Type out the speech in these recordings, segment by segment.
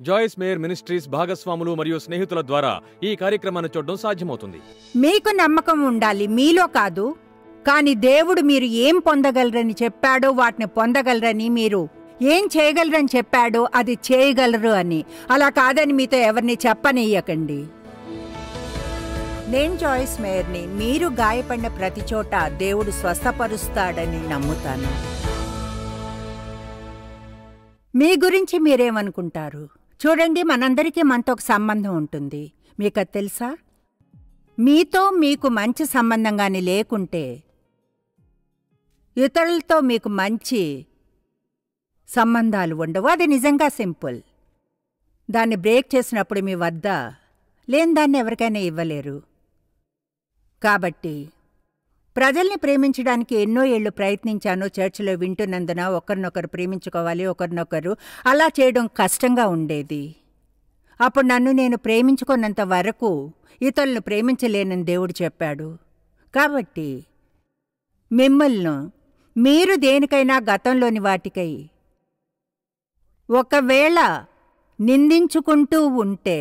జాయిస్ mayor ministries భాగస్వాములు మరియు స్నేహితుల ద్వారా ఈ కార్యక్రమాన్ని చూడడం సాధ్యమవుతుంది. మీకు నమ్మకం ఉండాలి, మీలో కాదు. కానీ దేవుడు మీరు ఏం పొందగలరని చెప్పాడో వాటిని పొందగలరని, మీరు ఏం చేయగలరని చెప్పాడో అది చేయగలరు అని. అలా కాదని మీతో ఎవరిని చెప్పనియ్యకండి. నేను జాయిస్ మేయర్ని. మీరు గాయపడిన ప్రతి చోట దేవుడు స్వస్థపరుస్తాడని నమ్ముతాను. మీ గురించి మీరేమనుకుంటారు? చూడండి, మనందరికీ మనతో ఒక సంబంధం ఉంటుంది. మీకు అది తెలుసా? మీతో మీకు మంచి సంబంధం కానీ లేకుంటే ఇతరులతో మీకు మంచి సంబంధాలు ఉండవు. అది నిజంగా సింపుల్. దాన్ని బ్రేక్ చేసినప్పుడు మీ వద్ద లేని దాన్ని ఎవరికైనా ఇవ్వలేరు. కాబట్టి ప్రజల్ని ప్రేమించడానికి ఎన్నో ఏళ్లు ప్రయత్నించాను. చర్చిలో వింటున్నందున ఒకరినొకరు ప్రేమించుకోవాలి, ఒకరినొకరు అలా చేయడం కష్టంగా ఉండేది. అప్పుడు నన్ను నేను ప్రేమించుకున్నంత వరకు ఇతరులను ప్రేమించలేనని దేవుడు చెప్పాడు. కాబట్టి మిమ్మల్ని మీరు దేనికైనా గతంలోని వాటికై ఒకవేళ నిందించుకుంటూ ఉంటే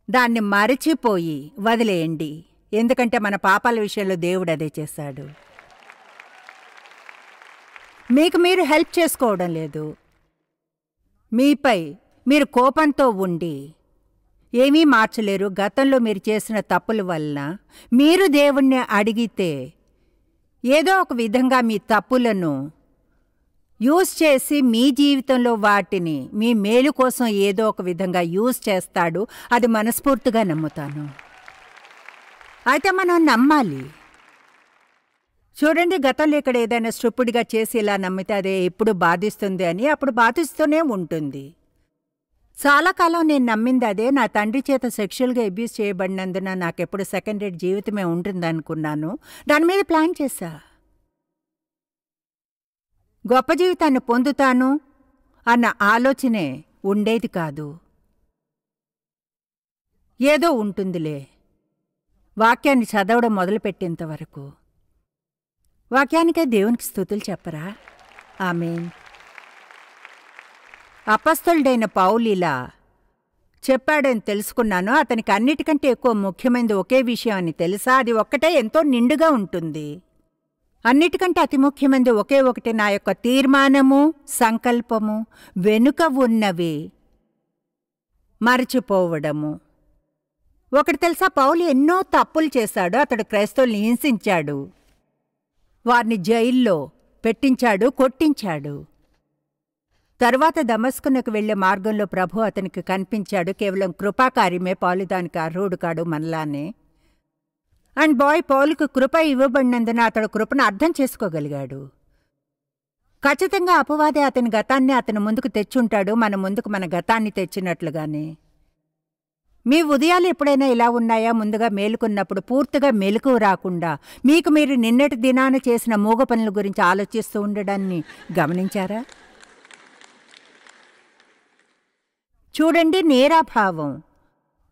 దాన్ని మరచిపోయి వదిలేయండి. ఎందుకంటే మన పాపాల విషయంలో దేవుడు అదే చేశాడు. మీకు మీరు హెల్ప్ చేసుకోవడం లేదు. మీపై మీరు కోపంతో ఉండి ఏమీ మార్చలేరు. గతంలో మీరు చేసిన తప్పుల వలన మీరు దేవుణ్ణి అడిగితే ఏదో ఒక విధంగా మీ తప్పులను యూజ్ చేసి మీ జీవితంలో వాటిని మీ మేలు కోసం ఏదో ఒక విధంగా యూజ్ చేస్తాడు. అది మనస్ఫూర్తిగా నమ్ముతాను. అయితే మనం నమ్మాలి. చూడండి, గతంలో ఇక్కడ ఏదైనా స్టూపిడ్గా చేసి ఇలా నమ్మితే అదే ఎప్పుడు బాధిస్తుంది అని, అప్పుడు బాధిస్తూనే ఉంటుంది. చాలా కాలం నేను నమ్మింది అదే. నా తండ్రి చేత సెక్షువల్గా అబ్యూస్ చేయబడినందున నాకెప్పుడు సెకండ్ రేట్ జీవితమే ఉంటుందనుకున్నాను. దాని మీద ప్లాన్ చేశా. గొప్ప జీవితాన్ని పొందుతాను అన్న ఆలోచనే ఉండేది కాదు. ఏదో ఉంటుందిలే. వాక్యాన్ని చదవడం మొదలుపెట్టేంతవరకు వాక్యానికే దేవునికి స్తుతులు చెప్పరా? ఆమేన్. అపొస్తలుడైన పౌలు ఇలా చెప్పాడని తెలుసుకున్నాను. అతనికి అన్నిటికంటే ఎక్కువ ముఖ్యమైనది ఒకే విషయం అని తెలుసా? అది ఒక్కటే ఎంతో నిండుగా ఉంటుంది. అన్నిటికంటే అతి ముఖ్యమైనది ఒకే ఒకటి, నా యొక్క తీర్మానము, సంకల్పము వెనుక ఉన్నవి మరచిపోవడము. ఒకటి తెలుసా, పౌలు ఎన్నో తప్పులు చేశాడు. అతడు క్రైస్తవుల్ని హింసించాడు, వారిని జైల్లో పెట్టించాడు, కొట్టించాడు. తర్వాత దమస్కునకు వెళ్లే మార్గంలో ప్రభు అతనికి కనిపించాడు. కేవలం కృపాకార్యమే, పౌలు దానికి అర్హుడు కాడు, మనలానే. అండ్ పౌలుకు కృప ఇవ్వబడినందున అతడు కృపను అర్థం చేసుకోగలిగాడు. ఖచ్చితంగా అపవాదే అతని గతాన్ని అతని ముందుకు తెచ్చుంటాడు, మన ముందుకు మన గతాన్ని తెచ్చినట్లుగానే. మీ ఉదయాలు ఎప్పుడైనా ఇలా ఉన్నాయా? ముందుగా మేలుకున్నప్పుడు పూర్తిగా మెలకువ రాకుండా మీకు మీరు నిన్నటి దినాన చేసిన మూగ పనుల గురించి ఆలోచిస్తూ ఉండడాన్ని గమనించారా? చూడండి, నేరాభావం,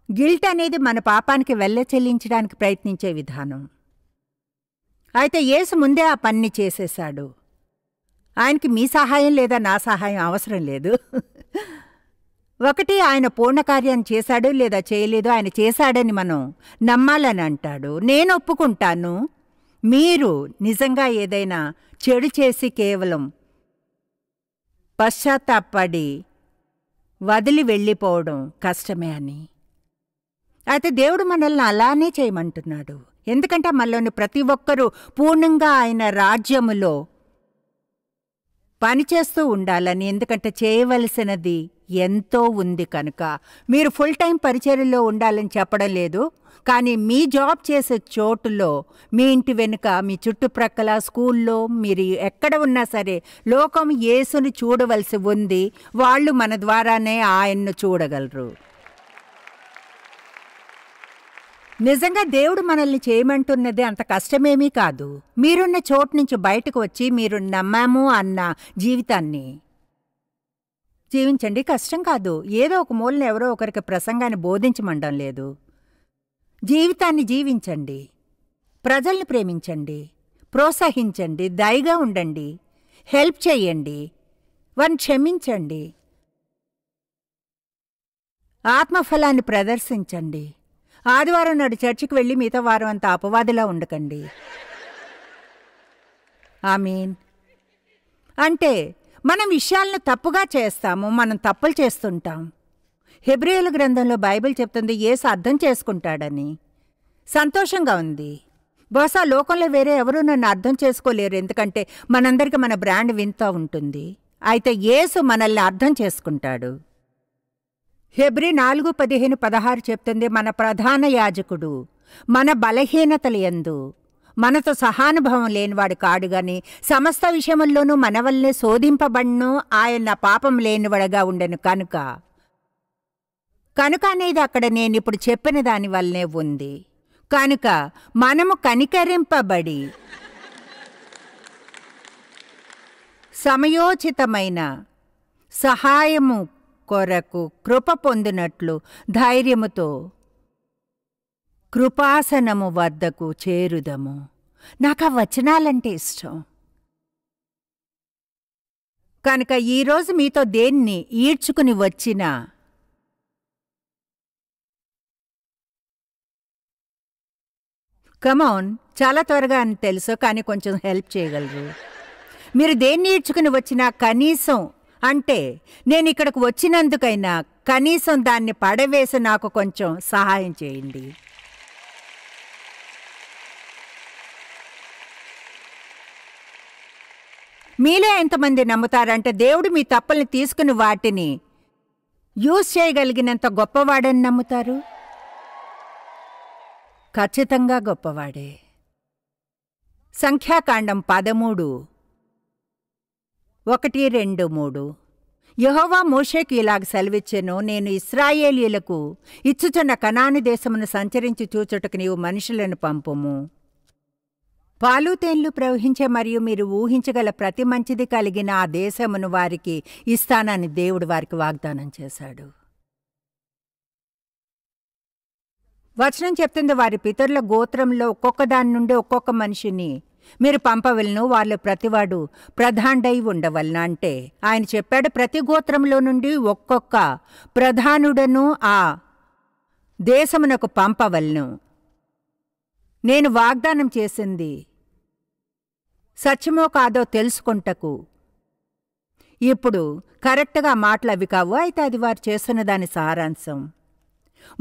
గిల్ట్ అనేది మన పాపానికి వెల్ల చెల్లించడానికి ప్రయత్నించే విధానం. అయితే యేసు ముందే ఆ పనిని చేసేశాడు. ఆయనకి మీ సహాయం లేదా నా సహాయం అవసరం లేదు. ఒకటి, ఆయన పూర్ణకార్యాన్ని చేశాడు లేదా చేయలేదు. ఆయన చేశాడని మనం నమ్మాలని అంటాడు. నేను ఒప్పుకుంటాను. మీరు నిజంగా ఏదైనా చెడు చేసి కేవలం పశ్చాత్తాపడి వదిలి వెళ్ళిపోవడం కష్టమే అని. అయితే దేవుడు మనల్ని అలానే చేయమంటున్నాడు. ఎందుకంటే మనలోని ప్రతి ఒక్కరూ పూర్ణంగా ఆయన రాజ్యములో పనిచేస్తూ ఉండాలని. ఎందుకంటే చేయవలసినది ఎంతో ఉంది కనుక. మీరు ఫుల్ టైం పరిచర్యలో ఉండాలని చెప్పడం లేదు. కానీ మీ జాబ్ చేసే చోటులో, మీ ఇంటి వెనుక, మీ చుట్టుప్రక్కల, స్కూల్లో, మీరు ఎక్కడ ఉన్నా సరే లోకం యేసుని చూడవలసి ఉంది. వాళ్ళు మన ద్వారానే ఆయన్ను చూడగలరు. నిజంగా దేవుడు మనల్ని చేయమంటున్నది అంత కష్టమేమీ కాదు. మీరున్న చోటు నుంచి బయటకు వచ్చి మీరు నమ్మాము అన్న జీవితాన్ని జీవించండి. కష్టం కాదు. ఏదో ఒక మూలన ఎవరో ఒకరికి ప్రసంగాన్ని బోధించమండం లేదు. జీవితాన్ని జీవించండి. ప్రజల్ని ప్రేమించండి, ప్రోత్సహించండి, దయగా ఉండండి, హెల్ప్ చేయండి, వారిని క్షమించండి. ఆత్మఫలాన్ని ప్రదర్శించండి. ఆదివారం నాడు చర్చికి వెళ్ళి మిగతా వారం అంతా అపవాదిలా ఉండకండి. ఆమీన్. అంటే మనం విషయాలను తప్పుగా చేస్తాము, మనం తప్పులు చేస్తుంటాం. హెబ్రీయుల గ్రంథంలో బైబిల్ చెప్తుంది యేసు అర్థం చేసుకుంటాడని. సంతోషంగా ఉంది. బహుశా లోకంలో వేరే ఎవరూ నన్ను అర్థం చేసుకోలేరు, ఎందుకంటే మనందరికీ మన బ్రాండ్ వింత ఉంటుంది. అయితే యేసు మనల్ని అర్థం చేసుకుంటాడు. హెబ్రీ 4:15-16 చెప్తుంది, మన ప్రధాన యాజకుడు మన బలహీనతల యందు మనతో సహానుభవం లేనివాడు కాడుగాని సమస్త విషయముల్లోనూ మన వల్లే శోధింపబడ్ను, ఆయన పాపం లేనివాడుగా ఉండెను కనుక అనేది అక్కడ నేనిప్పుడు చెప్పిన దాని వల్లనే ఉంది. కనుక మనము కనికరింపబడి సమయోచితమైన సహాయము కొరకు కృప పొందినట్లు ధైర్యముతో కృపాసనము వద్దకు చేరుదము. నాకు ఆ వచనాలంటే ఇష్టం. కనుక ఈరోజు మీతో దేన్ని ఈడ్చుకుని వచ్చినా కమౌన్, చాలా త్వరగా అని తెలుసు, కానీ కొంచెం హెల్ప్ చేయగలరు. మీరు దేన్ని ఈడ్చుకుని వచ్చినా కనీసం, అంటే నేను ఇక్కడికి వచ్చినందుకైనా కనీసం దాన్ని పడవేసి నాకు కొంచెం సహాయం చేయండి. మీలో ఎంతమంది నమ్ముతారంటే దేవుడు మీ తప్పుల్ని తీసుకుని వాటిని యూజ్ చేయగలిగినంత గొప్పవాడని నమ్ముతారు? ఖచ్చితంగా గొప్పవాడే. సంఖ్యాకాండం 13:1-2-3. యెహోవా మోషేకు ఇలాగ సెలవిచ్చెను, నేను ఇశ్రాయేలీయులకు ఇచ్చుచున్న కనాను దేశమును సంచరించి చూచుటకు నీవు మనుషులను పంపుము. పాలు తేన్లు ప్రవహించే మరియు మీరు ఊహించగల ప్రతి మంచిది కలిగిన ఆ దేశమును వారికి ఇస్తానని దేవుడు వారికి వాగ్దానం చేశాడు. వచనం చెప్తుంది, వారి పితరుల గోత్రంలో ఒక్కొక్క దాని నుండి ఒక్కొక్క మనిషిని మీరు పంపవలను, వాళ్ళు ప్రతివాడు ప్రధానుడై ఉండవలన. అంటే ఆయన చెప్పాడు, ప్రతి గోత్రంలో నుండి ఒక్కొక్క ప్రధానుడను ఆ దేశమునకు పంపవలను. నేను వాగ్దానం చేసింది సత్యమో కాదో తెలుసుకుంటకు. ఇప్పుడు కరెక్ట్గా మాటలు అవి కావు, అయితే అది వారు చేస్తున్న దాని సారాంశం.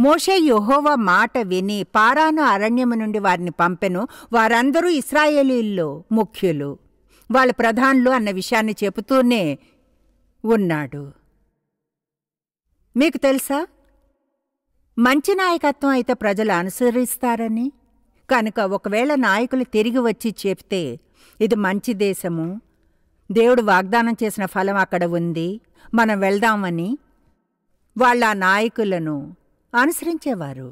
మోషే యెహోవా మాట విని పారాను అరణ్యము నుండి వారిని పంపెను. వారందరూ ఇశ్రాయేలీల్లో ముఖ్యులు, వాళ్ళ ప్రధానులు అన్న విషయాన్ని చెబుతూనే ఉన్నాడు. మీకు తెలుసా, మంచి నాయకత్వం అయితే ప్రజలు అనుసరిస్తారని. కనుక ఒకవేళ నాయకులు తిరిగి వచ్చి చెప్తే ఇది మంచి దేశము, దేవుడు వాగ్దానం చేసిన ఫలం అక్కడ ఉంది, మనం వెళ్దామని, వాళ్ళ నాయకులను అనుసరించేవారు.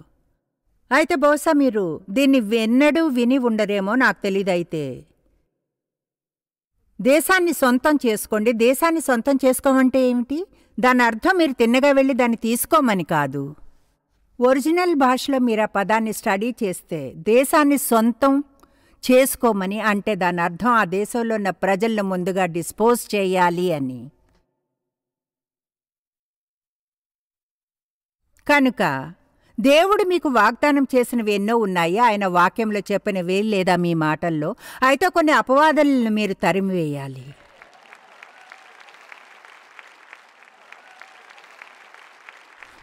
అయితే బహుశా మీరు దీన్ని ఎన్నడూ విని ఉండరేమో, నాకు తెలీదైతే. దేశాన్ని సొంతం చేసుకోండి. దేశాన్ని సొంతం చేసుకోమంటే ఏమిటి? దాని అర్థం మీరు తిన్నగా వెళ్ళి దాన్ని తీసుకోమని కాదు. ఒరిజినల్ భాషలో మీరు ఆ పదాన్ని స్టడీ చేస్తే దేశాన్ని సొంతం చేసుకోమని అంటే దాని అర్థం ఆ దేశంలో ఉన్న ప్రజలను ముందుగా డిస్పోజ్ చేయాలి అని. కనుక దేవుడు మీకు వాగ్దానం చేసినవి ఎన్నో ఉన్నాయి, ఆయన వాక్యంలో చెప్పినవి లేదా మీ మాటల్లో. అయితే కొన్ని అపవాదాలను మీరు తరిమివేయాలి.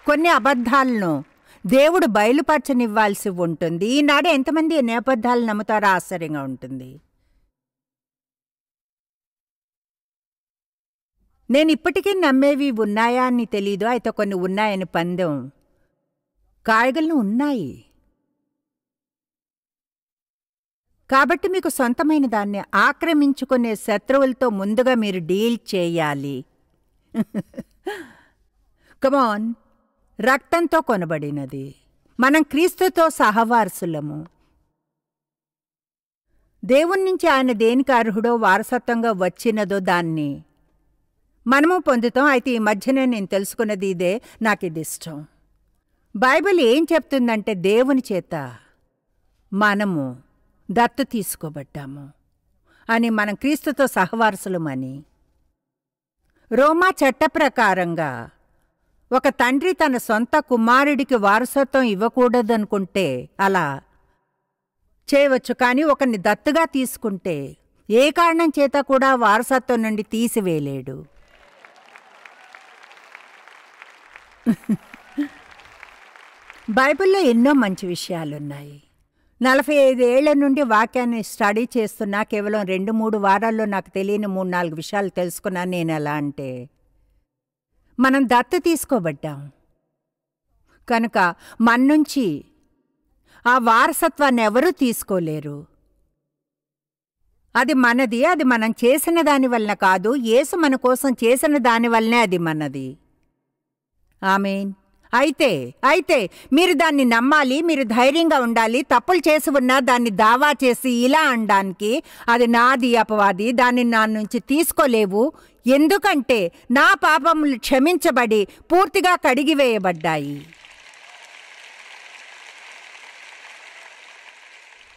కొన్ని అబద్ధాలను దేవుడు బయలుపరచనివ్వాల్సి ఉంటుంది. ఈనాడు ఎంతమంది ఎన్ని అబద్ధాలు నమ్ముతారో ఆశ్చర్యంగా ఉంటుంది. నేను ఇప్పటికీ నమ్మేవి ఉన్నాయా అని తెలీదు, అయితే కొన్ని ఉన్నాయని పందెం కాయగలను ఉన్నాయి. కాబట్టి మీకు సొంతమైన దాన్ని ఆక్రమించుకునే శత్రువులతో ముందుగా మీరు డీల్ చేయాలి. కమాన్, రక్తంతో కొనబడినది, మనం క్రీస్తుతో సహవారసులము. దేవుని నుంచి ఆయన దేనికి అర్హుడో వారసత్వంగా వచ్చినదో దాన్ని మనము పొందుతాం. అయితే ఈ మధ్యనే నేను తెలుసుకున్నది ఇదే, నాకు ఇది ఇష్టం. బైబిల్ ఏం చెప్తుందంటే దేవుని చేత మనము దత్తు తీసుకోబడ్డాము అని, మనం క్రీస్తుతో సహవారసులమని. రోమా చట్ట ప్రకారంగా ఒక తండ్రి తన సొంత కుమారుడికి వారసత్వం ఇవ్వకూడదనుకుంటే అలా చేయవచ్చు, కానీ ఒకరిని దత్తుగా తీసుకుంటే ఏ కారణం చేత కూడా వారసత్వం నుండి తీసివేయలేడు. బైబిల్లో ఎన్నో మంచి విషయాలున్నాయి. 45 ఏళ్ల నుండి వాక్యాన్ని స్టడీ చేస్తున్నా కేవలం 2-3 వారాల్లో నాకు తెలియని 3-4 విషయాలు తెలుసుకున్నాను. నేను ఎలా అంటే, మనం దత్తు తీసుకోబడ్డాం కనుక మన నుంచి ఆ వారసత్వాన్ని ఎవరూ తీసుకోలేరు. అది మనది. అది మనం చేసిన దాని వలన కాదు, యేసు మన కోసం చేసిన దాని వల్లనే అది మనది. ఆమేన్. అయితే మీరు దాన్ని నమ్మాలి, మీరు ధైర్యంగా ఉండాలి. తప్పులు చేసి ఉన్నా దాన్ని దావా చేసి ఇలా అనడానికి, అది నాది అపవాది, దాన్ని నా నుంచి తీసుకోలేవు, ఎందుకంటే నా పాపములు క్షమించబడి పూర్తిగా కడిగివేయబడ్డాయి.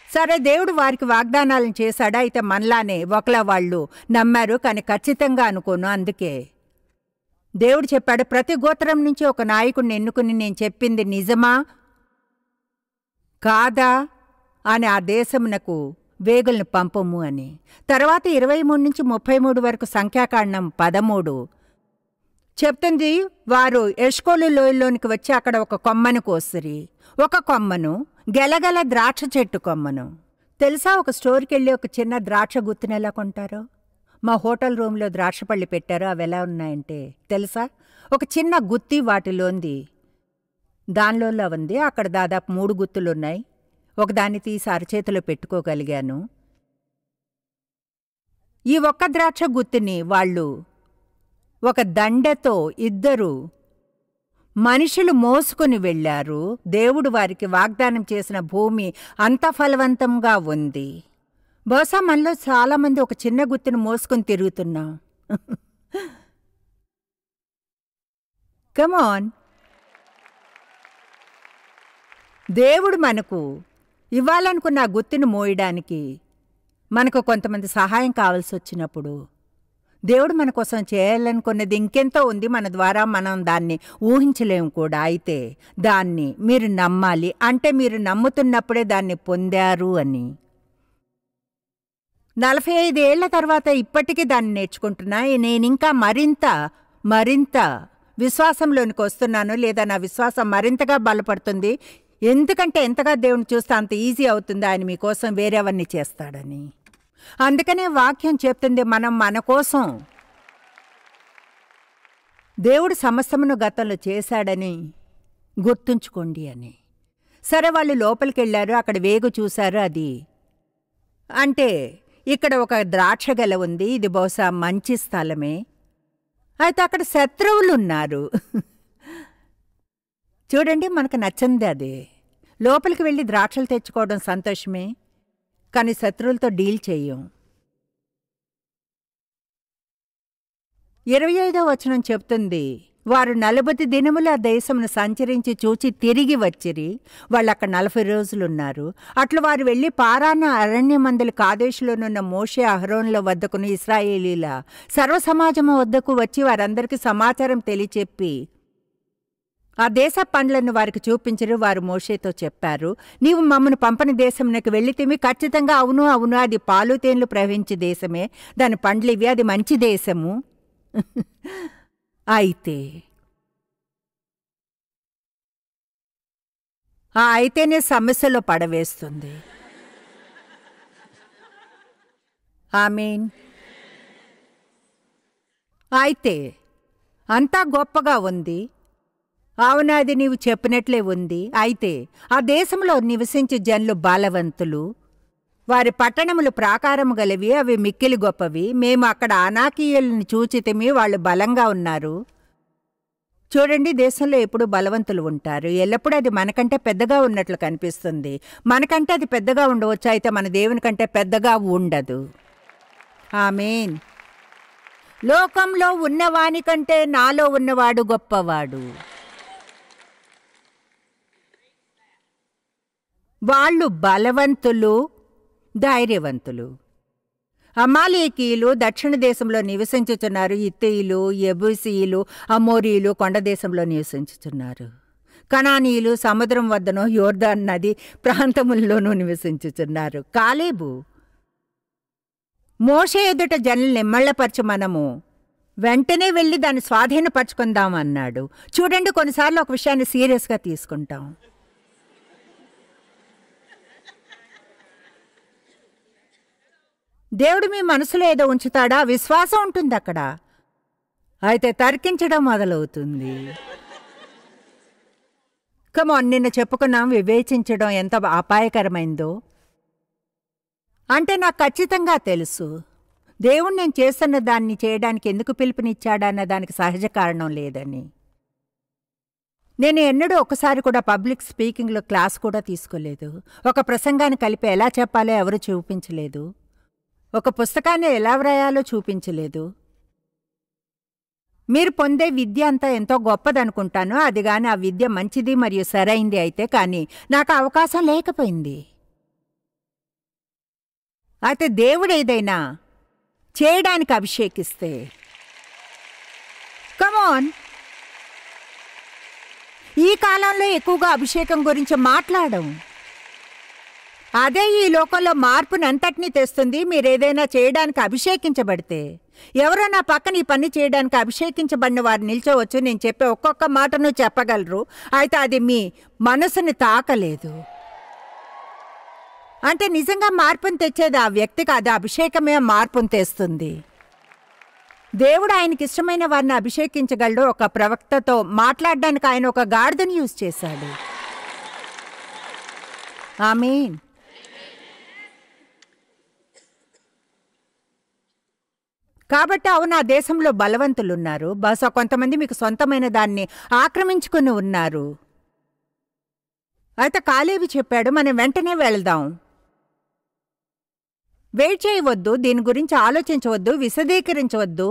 సరే, దేవుడు వారికి వాగ్దానాలను చేశాడా? అయితే మనలానే ఒకలా వాళ్ళు నమ్మారు, కానీ ఖచ్చితంగా అనుకోను. అందుకే దేవుడు చెప్పాడు, ప్రతి గోత్రం నుంచి ఒక నాయకుడిని ఎన్నుకుని నేను చెప్పింది నిజమా కాదా అని ఆ దేశమునకు వేగులను పంపము అని. తర్వాత 23 నుంచి 33 వరకు సంఖ్యాకాండం 13 చెప్తుంది, వారు ఎష్కోలు లోయలోనికి వచ్చి అక్కడ ఒక కొమ్మను కోసిరి. ఒక కొమ్మను, గెలగల ద్రాక్ష చెట్టు కొమ్మను. తెలుసా, ఒక స్టోర్కి వెళ్ళి ఒక చిన్న ద్రాక్ష గుత్తిని ఎలా కొంటారో? మా హోటల్ రూమ్లో ద్రాక్ష పళ్ళు పెట్టారు. అవి ఎలా ఉన్నాయంటే తెలుసా, ఒక చిన్న గుత్తి వాటిలోంది దానిలో ఉంది. అక్కడ దాదాపు 3 గుత్తులున్నాయి. ఒకదాన్ని తీసి అరచేతిలో పెట్టుకోగలిగాను. ఈ ఒక్క ద్రాక్ష గుత్తిని వాళ్ళు ఒక దండెతో 2 మనుషులు మోసుకుని వెళ్లారు. దేవుడు వారికి వాగ్దానం చేసిన భూమి అంత ఫలవంతంగా ఉంది. బహుశా మనలో చాలామంది ఒక చిన్న గుత్తిని మోసుకుని తిరుగుతున్నాం. కమాన్, దేవుడు మనకు ఇవ్వాలనుకున్న ఆ గుత్తిని మోయడానికి మనకు కొంతమంది సహాయం కావాల్సి వచ్చినప్పుడు, దేవుడు మన కోసం చేయాలనుకున్నది ఇంకెంతో ఉంది. మన ద్వారా మనం దాన్ని ఊహించలేము కూడా. అయితే దాన్ని మీరు నమ్మాలి. అంటే మీరు నమ్ముతున్నప్పుడే దాన్ని పొందారు అని. 45 ఏళ్ల తర్వాత ఇప్పటికీ దాన్ని నేర్చుకుంటున్నా. నేనింకా మరింత విశ్వాసంలోనికి వస్తున్నాను, లేదా నా విశ్వాసం మరింతగా బలపడుతుంది. ఎందుకంటే ఎంతగా దేవుని చూస్తే అంత ఈజీ అవుతుంది ఆయన మీకోసం వేరేవన్నీ చేస్తాడని. అందుకనే వాక్యం చెప్తుంది, మనం మన కోసం దేవుడు సమస్తమును గతంలో చేశాడని గుర్తుంచుకోండి అని. సరే, వాళ్ళు లోపలికి వెళ్ళారు. అక్కడ వేగు చూశారు. అది అంటే ఇక్కడ ఒక ద్రాక్ష గెల ఉంది. ఇది బహుశా మంచి స్థలమే. అయితే అక్కడ శత్రువులున్నారు. చూడండి, మనకు నచ్చింది అదే. లోపలికి వెళ్ళి ద్రాక్షలు తెచ్చుకోవడం సంతోషమే, కానీ శత్రువులతో డీల్ చెయ్యం. 25వ వచనం చెప్తుంది, వారు 40 దినములు ఆ దేశమును సంచరించి చూచి తిరిగి వచ్చిరి. వాళ్ళక్కడ 40 రోజులున్నారు. అట్లు వారు వెళ్ళి పారాన అరణ్యమందలి కాదేశులోనున్న మోషే అహరోనుల వద్దకును ఇశ్రాయేలీల సర్వసమాజము వద్దకు వచ్చి వారందరికీ సమాచారం తెలియచెప్పి ఆ దేశ పండ్లను వారికి చూపించరు. వారు మోషేతో చెప్పారు, నీవు మమ్మను పంపని దేశమునకు వెళ్ళితిమి. ఖచ్చితంగా అవును, అది పాలు తేనెలు ప్రవహించే దేశమే. దాని పండ్లివి, అది మంచి దేశము. అయితే అయితేనే సమస్యలో పడవేస్తుంది. ఆమేన్. అయితే అంతా గొప్పగా ఉంది. అవునా, అది నీవు చెప్పినట్లే ఉంది. అయితే ఆ దేశంలో నివసించే జనులు బలవంతులు. వారి పట్టణములు ప్రాకారము గలవి, అవి మిక్కిలి గొప్పవి. మేము అక్కడ అనాకీయులను చూచితిమి, వాళ్ళు బలంగా ఉన్నారు. చూడండి, దేశంలో ఎప్పుడు బలవంతులు ఉంటారు. ఎల్లప్పుడూ అది మనకంటే పెద్దగా ఉన్నట్లు కనిపిస్తుంది. మనకంటే అది పెద్దగా ఉండవచ్చు, అయితే మన దేవుని కంటే పెద్దగా ఉండదు. ఆమేన్. లోకంలో ఉన్నవాని కంటే నాలో ఉన్నవాడు గొప్పవాడు. వాళ్ళు బలవంతులు, ధైర్యవంతులు. అమాలేకీయులు దక్షిణ దేశంలో నివసించుచున్నారు. హిత్తీయులు, యెబూసీయులు, అమోరీయులు కొండ దేశంలో నివసించుచున్నారు. కనానీయులు సముద్రం వద్దనో యోర్దాను నది ప్రాంతముల్లోనూ నివసించుచున్నారు. కాలేబు మోషే ఎదుట జనుల్ని నిమ్మళ్ళపరచు, మనము వెంటనే వెళ్ళి దాన్ని స్వాధీనపరచుకుందాం అన్నాడు. చూడండి, కొన్నిసార్లు ఒక విషయాన్ని సీరియస్గా తీసుకుంటాం. దేవుడు మీ మనసులో ఏదో ఉంచుతాడా? విశ్వాసం ఉంటుంది అక్కడ. అయితే తర్కించడం మొదలవుతుంది. కమాన్, నిన్న చెప్పుకున్నాం వివేచించడం ఎంత అపాయకరమైందో. అంటే నాకు ఖచ్చితంగా తెలుసు దేవుడు నేను చేస్తున్న దాన్ని చేయడానికి ఎందుకు పిలుపునిచ్చాడన్న దానికి సహజ కారణం లేదని. నేను ఎన్నడూ ఒకసారి కూడా పబ్లిక్ స్పీకింగ్లో క్లాస్ కూడా తీసుకోలేదు. ఒక ప్రసంగాన్ని కలిపి ఎలా చెప్పాలో ఎవరు చూపించలేదు. ఒక పుస్తకాన్ని ఎలా వ్రాయాలో చూపించలేదు. మీరు పొందే విద్య అంతా ఎంతో గొప్పదనుకుంటాను. అది గాని ఆ విద్య మంచిది మరియు సరైంది అయితే, కానీ నాకు అవకాశం లేకపోయింది. అయితే దేవుడు ఏదైనా చేయడానికి అభిషేకిస్తే, కమాన్, ఈ కాలంలో ఎక్కువగా అభిషేకం గురించి మాట్లాడడం. అదే ఈ లోకంలో మార్పునంతటినీ తెస్తుంది. మీరేదైనా చేయడానికి అభిషేకించబడితే, ఎవరో నా పక్కన ఈ పని చేయడానికి అభిషేకించబడిన వారు నిల్చోవచ్చు. నేను చెప్పే ఒక్కొక్క మాటను చెప్పగలరు. అయితే అది మీ మనసుని తాకలేదు. అంటే నిజంగా మార్పును తెచ్చేది ఆ వ్యక్తికి, అది అభిషేకమే మార్పును తెస్తుంది. దేవుడు ఆయనకి ఇష్టమైన వారిని అభిషేకించగలడు. ఒక ప్రవక్తతో మాట్లాడడానికి ఆయన ఒక గాడిదను యూజ్ చేశాడు. ఆమేన్. కాబట్టి అవును, ఆ దేశంలో బలవంతులున్నారు. బహుశా కొంతమంది మీకు సొంతమైన దాన్ని ఆక్రమించుకుని ఉన్నారు. అయితే కాలేబు చెప్పాడు, మనం వెంటనే వెళ్దాం. వెయిట్ చేయవద్దు, దీని గురించి ఆలోచించవద్దు, విశదీకరించవద్దు,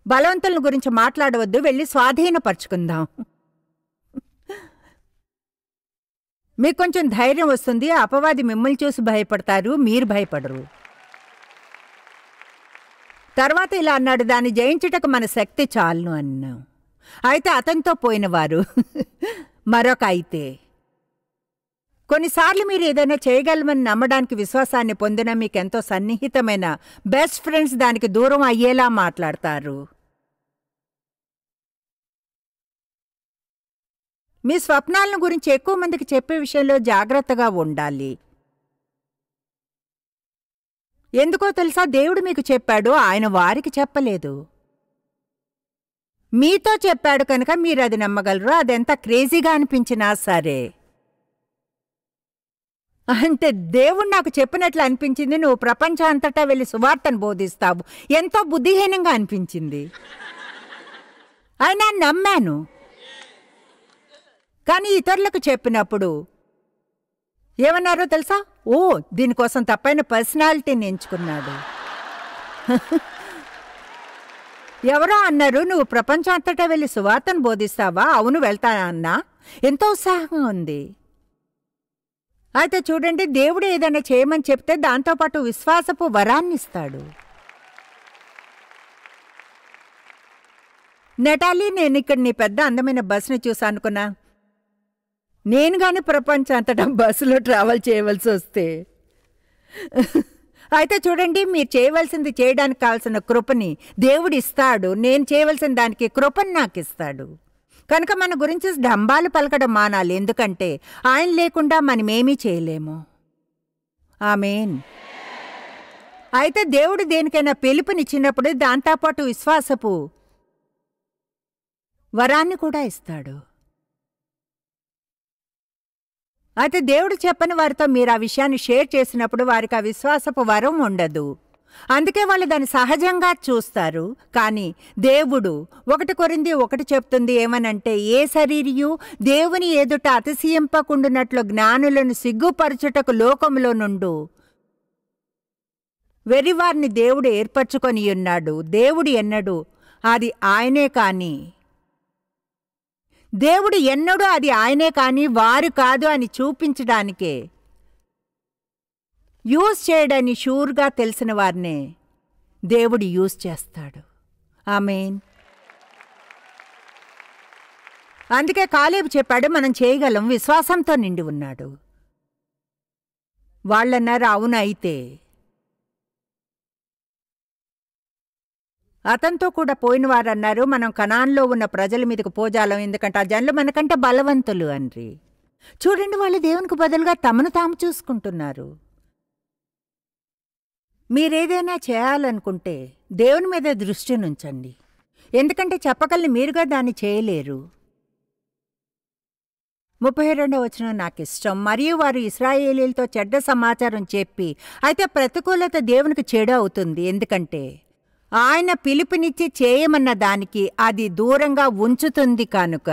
బలవంతుల గురించి మాట్లాడవద్దు, వెళ్ళి స్వాధీనపరుచుకుందాం. మీకు కొంచెం ధైర్యం వస్తుంది. అపవాది మిమ్మల్ని చూసి భయపడతారు, మీరు భయపడరు. తర్వాత ఇలా అన్నాడు, దాన్ని జయించుటకు మన శక్తి చాలును అన్నాం. అయితే అతనితో పోయినవారు మరొక అయితే. కొన్నిసార్లు మీరు ఏదైనా చేయగలమని నమ్మడానికి విశ్వాసాన్ని పొందిన మీకెంతో సన్నిహితమైన బెస్ట్ ఫ్రెండ్స్ దానికి దూరం అయ్యేలా మాట్లాడతారు. మీ స్వప్నాలను గురించి ఎక్కువ మందికి చెప్పే విషయంలో జాగ్రత్తగా ఉండాలి. ఎందుకో తెలుసా? దేవుడు మీకు చెప్పాడు, ఆయన వారికి చెప్పలేదు. మీతో చెప్పాడు కనుక మీరు అది నమ్మగలరు. అదెంత క్రేజీగా అనిపించినా సరే. అంటే దేవుడు నాకు చెప్పినట్లు అనిపించింది, నువ్వు ప్రపంచం అంతటా వెళ్ళి సువార్తను బోధిస్తావు. ఎంతో బుద్ధిహీనంగా అనిపించింది. అయినా నమ్మాను. కానీ ఇతరులకు చెప్పినప్పుడు ఏమన్నారో తెలుసా? ఓ, దీనికోసం తప్పైన పర్సనాలిటీని ఎంచుకున్నాడు. ఎవరో అన్నారు, నువ్వు ప్రపంచం అంతటా వెళ్ళి సువార్తను బోధిస్తావా? అవును, వెళ్తానా అన్నా. ఎంతో ఉత్సాహంగా ఉంది. అయితే చూడండి, దేవుడు ఏదైనా చేయమని చెప్తే దాంతోపాటు విశ్వాసపు వరాన్నిస్తాడు. నెటాలి, నేను ఇక్కడ నీ పెద్ద అందమైన బస్సుని చూసా అనుకున్నా. నేను గాని ప్రపంచం అంతటా బస్సులో ట్రావెల్ చేయవలసి వస్తే. అయితే చూడండి, మీరు చేయవలసింది చేయడానికి కావాల్సిన కృపని దేవుడు ఇస్తాడు. నేను చేయవలసిన దానికి కృపని నాకు ఇస్తాడు. కనుక మన గురించి డంబాలు పలకడం మానాలి. ఎందుకంటే ఆయన లేకుండా మనమేమీ చేయలేము. ఆమేన్. అయితే దేవుడు దేనికైనా పిలుపునిచ్చినప్పుడు దాంతోపాటు విశ్వాసపు వరాన్ని కూడా ఇస్తాడు. అయితే దేవుడు చెప్పని వారితో మీరు ఆ విషయాన్ని షేర్ చేసినప్పుడు వారికి ఆ విశ్వాసపు వరం ఉండదు. అందుకే వాళ్ళు దాన్ని సహజంగా చూస్తారు. కానీ దేవుడు 1 కొరింథీ 1 చెప్తుంది ఏమనంటే, ఏ శరీరియు దేవుని ఎదుట అతిశయింపకుండునట్లు జ్ఞానులను సిగ్గుపరచుటకు లోకములో నుండు వెరివారిని దేవుడు ఏర్పరచుకొని ఉన్నాడు. దేవుడు ఎన్నడు అది ఆయనే కాని దేవుడు ఎన్నడూ అది ఆయనే కాని వారు కాదు అని చూపించడానికే యూజ్ చేయడని షూర్గా తెలిసిన వారినే దేవుడు యూజ్ చేస్తాడు. ఆమేన్. అందుకే కాలేబు చెప్పాడు, మనం చేయగలం, విశ్వాసంతో నిండి ఉన్నాడు. వాళ్ళన్నారు, అవును. అయితే అతనితో కూడా పోయిన వారన్నారు, మనం కనాన్లో ఉన్న ప్రజల మీదకు పోజాలం, ఎందుకంటే ఆ జనులు మనకంటే బలవంతులు అన్రి. చూడండి, వాళ్ళు దేవునికి బదులుగా తమను తాము చూసుకుంటున్నారు. మీరేదైనా చేయాలనుకుంటే దేవుని మీద దృష్టినుంచండి, ఎందుకంటే చెప్పగలని మీరుగా దాన్ని చేయలేరు. 32వ వచనం నాకిష్టం. మరియు వారు ఇశ్రాయేలీలతో చెడ్డ సమాచారం చెప్పి, అయితే ప్రతికూలత దేవునికి చెడు అవుతుంది, ఎందుకంటే ఆయన పిలుపునిచ్చి చేయమన్న దానికి అది దూరంగా ఉంచుతుంది కనుక.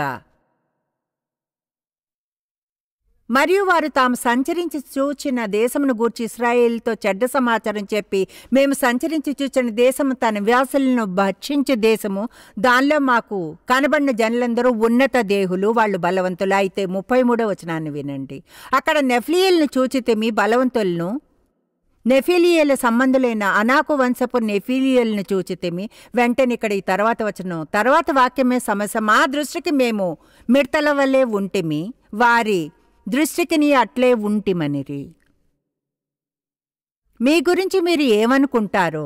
మరియు వారు తాము సంచరించి చూచిన దేశమును గూర్చి ఇశ్రాయేలుతో చెడ్డ సమాచారం చెప్పి, మేము సంచరించి చూచిన దేశము తన నివాసులను భక్షించే దేశము, దానిలో మాకు కనబడిన జనులందరూ ఉన్నత దేహులు, వాళ్ళు బలవంతులు. అయితే 33వ వచనాన్ని వినండి. అక్కడ నెఫ్లీయులను చూచితిమి, బలవంతులను, నెఫీలియల సంబంధులైన అనాకు వంశపు నెఫీలియలను చూచితిమి. వెంటనే ఇక్కడ ఈ తర్వాత వచనం, తర్వాత వాక్యమే సమస్య. మా దృష్టికి మేము మిడతల వల్లే ఉంటిమి, వారి దృష్టికి నీ అట్లే ఉంటిమనిరి. మీ గురించి మీరు ఏమనుకుంటారో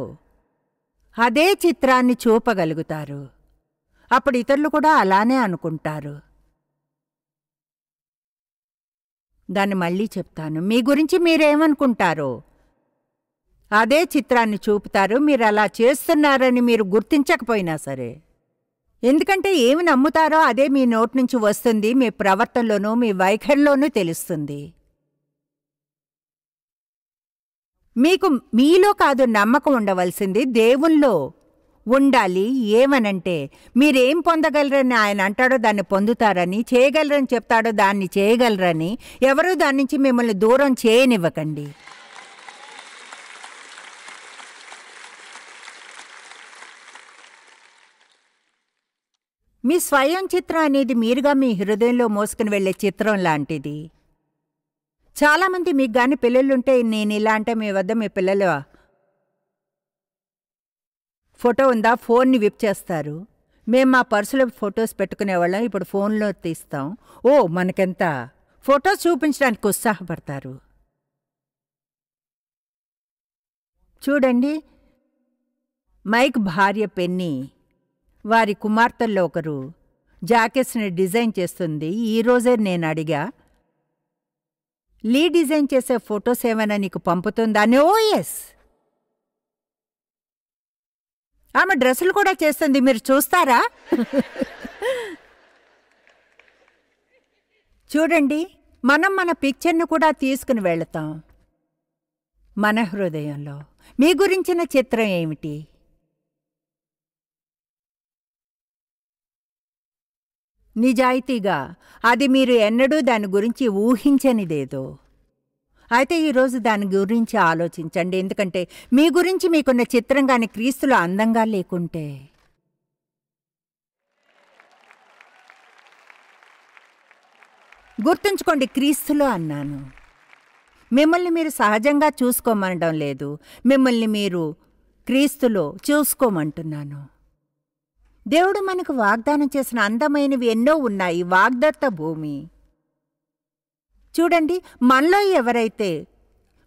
అదే చిత్రాన్ని చూపగలుగుతారు. అప్పుడు ఇతరులు కూడా అలానే అనుకుంటారు. దాన్ని మళ్ళీ చెప్తాను. మీ గురించి మీరేమనుకుంటారో అదే చిత్రాన్ని చూపుతారు. మీరు అలా చేస్తున్నారని మీరు గుర్తించకపోయినా సరే, ఎందుకంటే ఏమి నమ్ముతారో అదే మీ నోటి నుంచి వస్తుంది, మీ ప్రవర్తనలోనూ మీ వైఖరిలోనూ తెలుస్తుంది. మీకు మీలో కాదు నమ్మకం ఉండవలసింది, దేవుల్లో ఉండాలి. ఏమనంటే మీరేం పొందగలరని ఆయన అంటాడో దాన్ని పొందుతారని, చేయగలరని చెప్తాడో దాన్ని చేయగలరని. ఎవరూ దాని నుంచి మిమ్మల్ని దూరం చేయనివ్వకండి. మీ స్వయం చిత్రం అనేది మీరుగా మీ హృదయంలో మోసుకుని వెళ్లే చిత్రం లాంటిది. చాలామంది మీకు గాని పిల్లలుంటే, నేను ఇలా అంటే మీ వద్ద మీ పిల్లల ఫోటో ఉందా, ఫోన్ని విప్ చేస్తారు. మేము మా పర్సులో ఫొటోస్ పెట్టుకునేవాళ్ళం, ఇప్పుడు ఫోన్లో తీస్తాం. ఓ మనకెంత ఫొటోస్ చూపించడానికి ఉత్సాహపడతారు. చూడండి, మైక్ భార్య పెన్నీ వారి కుమార్తెల్లో ఒకరు జాకెట్స్ని డిజైన్ చేస్తుంది. ఈరోజే నేను అడిగా, లీ డిజైన్ చేసే ఫొటోస్ ఏమైనా నీకు పంపుతుందా అని. ఓ ఎస్, ఆమె డ్రెస్సులు కూడా చేస్తుంది, మీరు చూస్తారా? చూడండి, మనం మన పిక్చర్ను కూడా తీసుకుని వెళతాం మన హృదయంలో. మీ గురించిన చిత్రం ఏమిటి? నిజాయితీగా అది మీరు ఎన్నడూ దాని గురించి ఊహించనిదేదో. అయితే ఈరోజు దాని గురించి ఆలోచించండి, ఎందుకంటే మీ గురించి మీకున్న చిత్రం గాని క్రీస్తులో అందంగా లేకుంటే, గుర్తుంచుకోండి, క్రీస్తులో అన్నాను. మిమ్మల్ని మీరు సహజంగా చూసుకోమనడం లేదు, మిమ్మల్ని మీరు క్రీస్తులో చూసుకోమంటున్నాను. దేవుడు మనకు వాగ్దానం చేసిన అందమైనవి ఎన్నో ఉన్నాయి. వాగ్దత్త భూమి. చూడండి, మనలో ఎవరైతే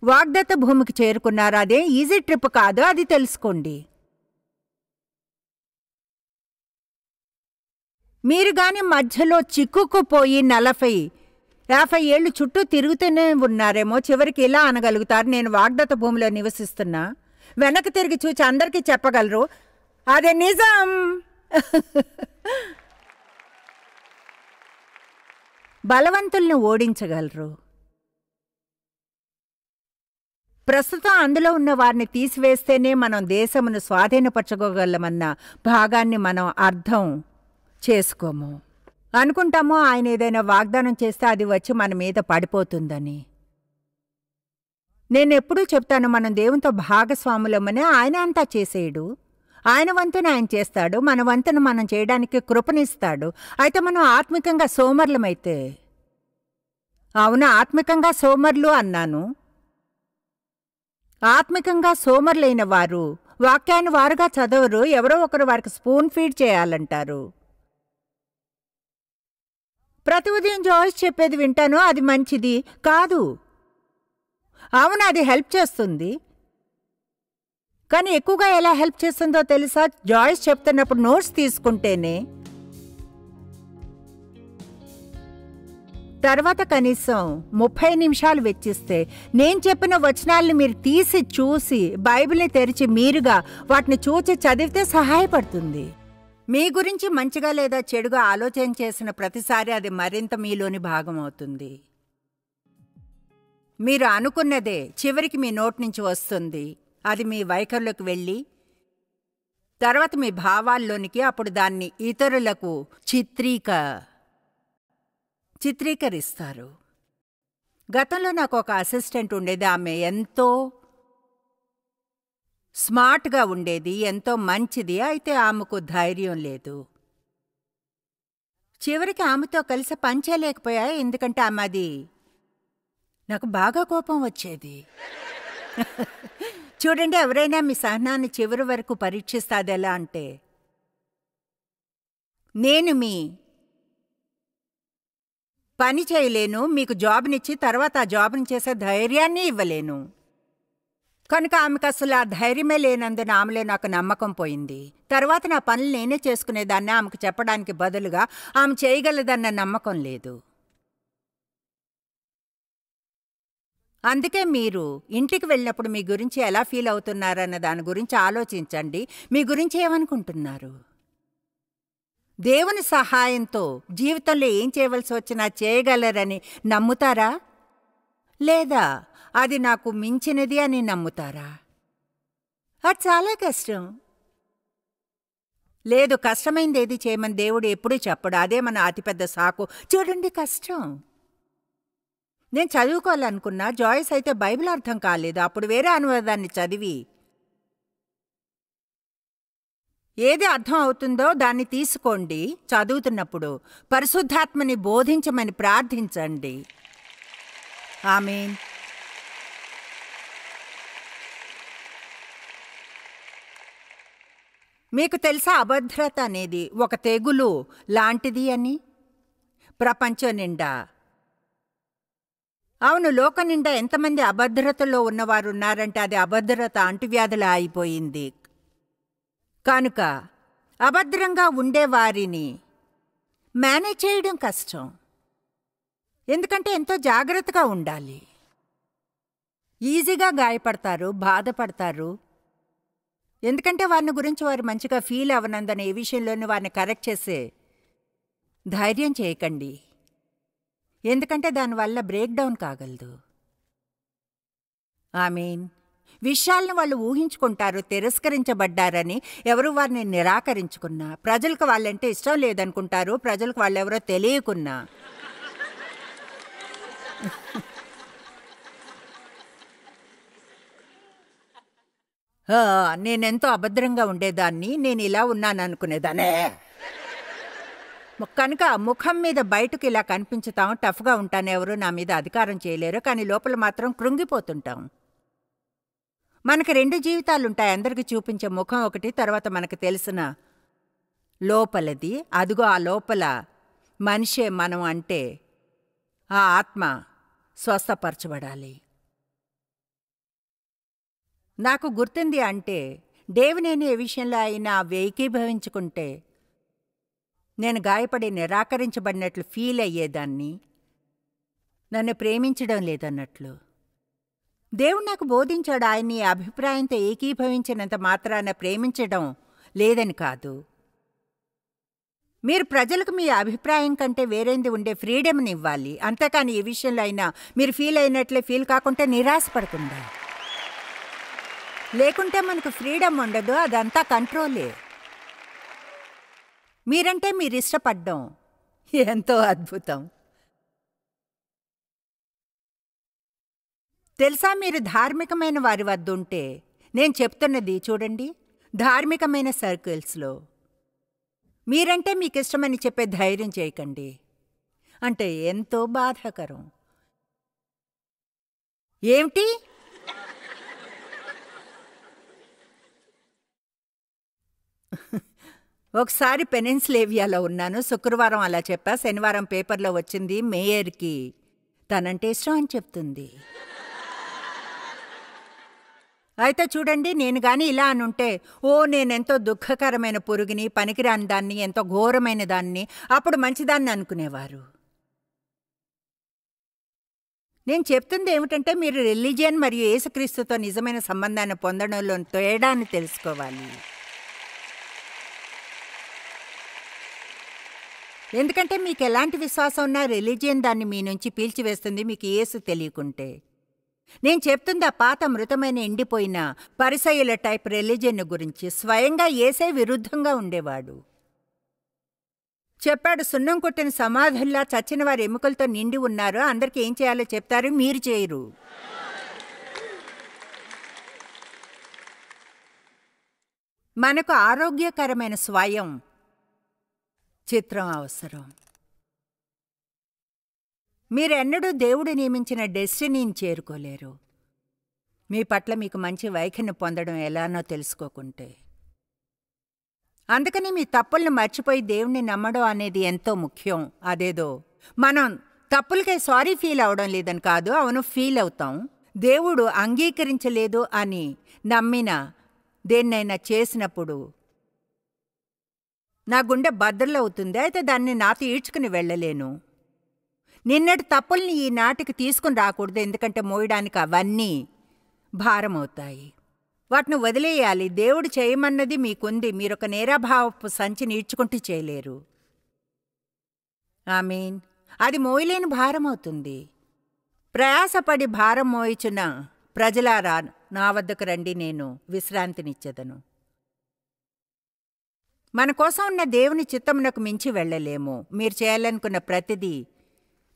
వాగ్దత్త భూమికి చేరుకున్నారో అదే ఈజీ ట్రిప్ కాదు, అది తెలుసుకోండి. మీరు గాని మధ్యలో చిక్కుకుపోయి 40-50 ఏళ్ళు చుట్టూ తిరుగుతూనే ఉన్నారేమో, చివరికి ఇలా అనగలుగుతారు, నేను వాగ్దత్త భూమిలో నివసిస్తున్నా. వెనక్కి తిరిగి చూచి అందరికీ చెప్పగలరు, అదే నిజం. బలవంతుల్ని ఓడించగలరు. ప్రస్తుతం అందులో ఉన్న వారిని తీసివేస్తేనే మనం దేశమును స్వాధీనపరచుకోగలమన్న భాగాన్ని మనం అర్థం చేసుకోము. అనుకుంటామో ఆయన ఏదైనా వాగ్దానం చేస్తే అది వచ్చి మన మీద పడిపోతుందని. నేనెప్పుడూ చెప్తాను, మనం దేవునితో భాగస్వాములమని. ఆయన అంతా చేసేయడు, ఆయన వంతును ఆయన చేస్తాడు, మన వంతును మనం చేయడానికి కృపనిస్తాడు. అయితే మనం ఆత్మికంగా సోమర్లమైతే, అవునా, ఆత్మికంగా సోమర్లు అన్నాను. ఆత్మికంగా సోమరులైన వారు వాక్యాన్ని వారుగా చదవరు, ఎవరో ఒకరు వారికి స్పూన్ ఫీడ్ చేయాలంటారు. ప్రతి ఉదయం జాయిస్ చెప్పేది వింటాను, అది మంచిది కాదు. అవును, అది హెల్ప్ చేస్తుంది. కానీ ఎక్కువగా ఎలా హెల్ప్ చేస్తుందో తెలుసా? జాయిస్ చెప్తున్నప్పుడు నోట్స్ తీసుకుంటేనే. తర్వాత కనీసం 30 నిమిషాలు వెచ్చిస్తే నేను చెప్పిన వచనాలను మీరు తీసి చూసి బైబిల్ని తెరిచి మీరుగా వాటిని చూచి చదివితే సహాయపడుతుంది. మీ గురించి మంచిగా లేదా చెడుగా ఆలోచన చేసిన ప్రతిసారి అది మరింత మీలోని భాగం అవుతుంది. మీరు అనుకున్నదే చివరికి మీ నోటి నుంచి వస్తుంది. అది మీ వైఖరిలోకి వెళ్ళి తర్వాత మీ భావాల్లోనికి, అప్పుడు దాన్ని ఇతరులకు చిత్రీకరిస్తారు. గతంలో నాకు ఒక అసిస్టెంట్ ఉండేది. ఆమె ఎంతో స్మార్ట్గా ఉండేది, ఎంతో మంచిది. అయితే ఆమెకు ధైర్యం లేదు. చివరికి ఆమెతో కలిసి పనిచేయలేకపోయా. ఎందుకంటే ఆమెది నాకు బాగా కోపం వచ్చేది. చూడండి, ఎవరైనా మీ సహనాన్ని చివరి వరకు పరీక్షిస్తాది. ఎలా అంటే, నేను మీ పని చేయలేను, మీకు జాబ్నిచ్చి తర్వాత ఆ జాబ్ని చేసే ధైర్యాన్ని ఇవ్వలేను. కనుక ఆమెకు అసలు ఆ ధైర్యమే లేనందున ఆమెలో నాకు నమ్మకం పోయింది. తర్వాత నా పనులు నేనే చేసుకునేదాన్ని. ఆమెకు చెప్పడానికి బదులుగా ఆమె చేయగలదన్న నమ్మకం లేదు. అందుకే మీరు ఇంటికి వెళ్ళినప్పుడు మీ గురించి ఎలా ఫీల్ అవుతున్నారన్న దాని గురించి ఆలోచించండి. మీ గురించి ఏమనుకుంటున్నారు? దేవుని సహాయంతో జీవితంలో ఏం చేయవలసి వచ్చినా చేయగలరని నమ్ముతారా, లేదా అది నాకు మించినది అని నమ్ముతారా? అది చాలా కష్టం. లేదు, కష్టమైంది ఏది చేయమని దేవుడు ఎప్పుడూ చెప్పడు. అదే మన అతిపెద్ద సాకు. చూడండి, కష్టం. నేను చదువుకోవాలనుకున్నా. జాయిస్ అయితే బైబిల్ అర్థం కాలేదు. అప్పుడు వేరే అనువాదాన్ని చదివి ఏది అర్థం అవుతుందో దాన్ని తీసుకోండి. చదువుతున్నప్పుడు పరిశుద్ధాత్మని బోధించమని ప్రార్థించండి. ఆమేన్. మీకు తెలుసా, అభద్రత అనేది ఒక తెగులు లాంటిది అని? ప్రపంచం నిండా, అవును, లోకం నిండా ఎంతమంది అభద్రతలో ఉన్నవారు ఉన్నారంటే అది అభద్రత అంటువ్యాధులా అయిపోయింది. కనుక అభద్రంగా ఉండేవారిని మేనేజ్ చేయడం కష్టం. ఎందుకంటే ఎంతో జాగ్రత్తగా ఉండాలి. ఈజీగా గాయపడతారు, బాధపడతారు. ఎందుకంటే వారిని గురించి వారు మంచిగా ఫీల్ అవ్వనందని ఏ విషయంలోనూ వారిని కరెక్ట్ చేసే ధైర్యం చేయకండి. ఎందుకంటే దానివల్ల బ్రేక్ డౌన్ కాగలదు. ఆమేన్. విషయాలను వాళ్ళు ఊహించుకుంటారు, తిరస్కరించబడ్డారని. ఎవరు వారిని నిరాకరించుకున్నా, ప్రజలకు వాళ్ళంటే ఇష్టం లేదనుకుంటారు, ప్రజలకు వాళ్ళెవరో తెలియకున్నా. నేనెంతో అభద్రంగా ఉండేదాన్ని, నేను ఇలా ఉన్నాను అనుకునేదానే. కనుక ముఖం మీద బయటకు ఇలా కనిపించుతాం, టఫ్గా ఉంటాను, ఎవరు నా మీద అధికారం చేయలేరు. కానీ లోపల మాత్రం కృంగిపోతుంటాం. మనకు 2 జీవితాలుంటాయి. అందరికి చూపించే ముఖం ఒకటి, తర్వాత మనకు తెలిసిన లోపలది. అదిగో ఆ లోపల మనిషే మనం. అంటే ఆ ఆత్మ స్వస్థపరచబడాలి. నాకు గుర్తుంది అంటే, దేవుని ఏ విషయంలో అయినా ఏకీభవించుకుంటే నేను గాయపడి నిరాకరించబడినట్లు ఫీల్ అయ్యేదాన్ని, నన్ను ప్రేమించడం లేదన్నట్లు. దేవుడు నాకు బోధించాడు, ఆయన్ని అభిప్రాయంతో ఏకీభవించినంత మాత్రాన ప్రేమించడం లేదని కాదు. మీరు ప్రజలకు మీ అభిప్రాయం కంటే వేరేంది ఉండే ఫ్రీడమ్ని ఇవ్వాలి. అంతేకాని ఏ విషయంలో అయినా మీరు ఫీల్ అయినట్లే ఫీల్ కాకుంటే నిరాశపడకుండా. లేకుంటే మనకు ఫ్రీడమ్ ఉండదు, అదంతా కంట్రోలే. మీరంటే మీరు ఇష్టపడ్డం ఎంతో అద్భుతం. తెలుసా, మీరు ధార్మికమైన వారి వద్ద ఉంటే, నేను చెప్తున్నది చూడండి, ధార్మికమైన సర్కిల్స్లో మీరంటే మీకు ఇష్టమని చెప్పే ధైర్యం చేయకండి. అంటే ఎంతో బాధాకరం. ఏమిటి? ఒకసారి పెనిన్స్లేవియాలో ఉన్నాను. శుక్రవారం అలా చెప్పా. శనివారం పేపర్లో వచ్చింది మేయర్కి తనంటే ఇష్టం అని చెప్తుంది. అయితే చూడండి, నేను గాని ఇలా అనుంటే, నేనెంతో దుఃఖకరమైన పురుగుని, పనికిరాని దాన్ని, ఎంతో ఘోరమైన దాన్ని, అప్పుడు మంచిదాన్ని అనుకునేవారు. నేను చెప్తుంది ఏమిటంటే, మీరు రిలీజియన్ మరియు యేసుక్రీస్తుతో నిజమైన సంబంధాన్ని పొందడంలో తేడాన్ని తెలుసుకోవాలి. ఎందుకంటే మీకు ఎలాంటి విశ్వాసం ఉన్నా రిలీజియన్ దాన్ని మీ నుంచి పీల్చివేస్తుంది, మీకు యేసు తెలియకుంటే. నేను చెప్తుంది ఆ పాత మృతమైన ఎండిపోయిన పరిసయ్యుల టైప్ రిలీజియన్ గురించి. స్వయంగా యేసే విరుద్ధంగా ఉండేవాడు. చెప్పాడు, సున్నం కొట్టిన సమాధుల్లా చచ్చిన వారి ఎముకలతో నిండి ఉన్నారు, అందరికీ ఏం చేయాలో చెప్తారు, మీరు చేయరు. మనకు ఆరోగ్యకరమైన స్వయం చిత్రం అవసరం. మీరెన్నడూ దేవుడు నియమించిన డెస్టినీని చేరుకోలేరు, మీ పట్ల మీకు మంచి వైఖరిని పొందడం ఎలానో తెలుసుకోకుంటే. అందుకని మీ తప్పుల్ని మర్చిపోయి దేవుణ్ణి నమ్మడం అనేది ఎంతో ముఖ్యం. అదేదో మనం తప్పులకే సారీ ఫీల్ అవడం లేదని కాదు, అవును ఫీల్ అవుతాం. దేవుడు అంగీకరించలేదు అని నమ్మిన దేన్నైనా చేసినప్పుడు నా గుండె బద్దలవుతుంది. అయితే దాన్ని నాతో ఈడ్చుకుని వెళ్ళలేను. నిన్నటి తప్పుల్ని ఈనాటికి తీసుకుని రాకూడదు, ఎందుకంటే మోయడానికి అవన్నీ భారమవుతాయి. వాటిని వదిలేయాలి. దేవుడు చేయమన్నది మీకుంది, మీరొక నేరాభావపు సంచిని ఈడ్చుకుంటూ చేయలేరు. ఆమేన్. అది మోయలేని భారమవుతుంది. ప్రయాసపడి భారం మోయిచున్న ప్రజలారా, నా వద్దకు రండి, నేను విశ్రాంతినిచ్చెదను. మన కోసం ఉన్న దేవుని చిత్తమునకు మించి వెళ్ళలేము. మీరు చేయాలనుకున్న ప్రతిదీ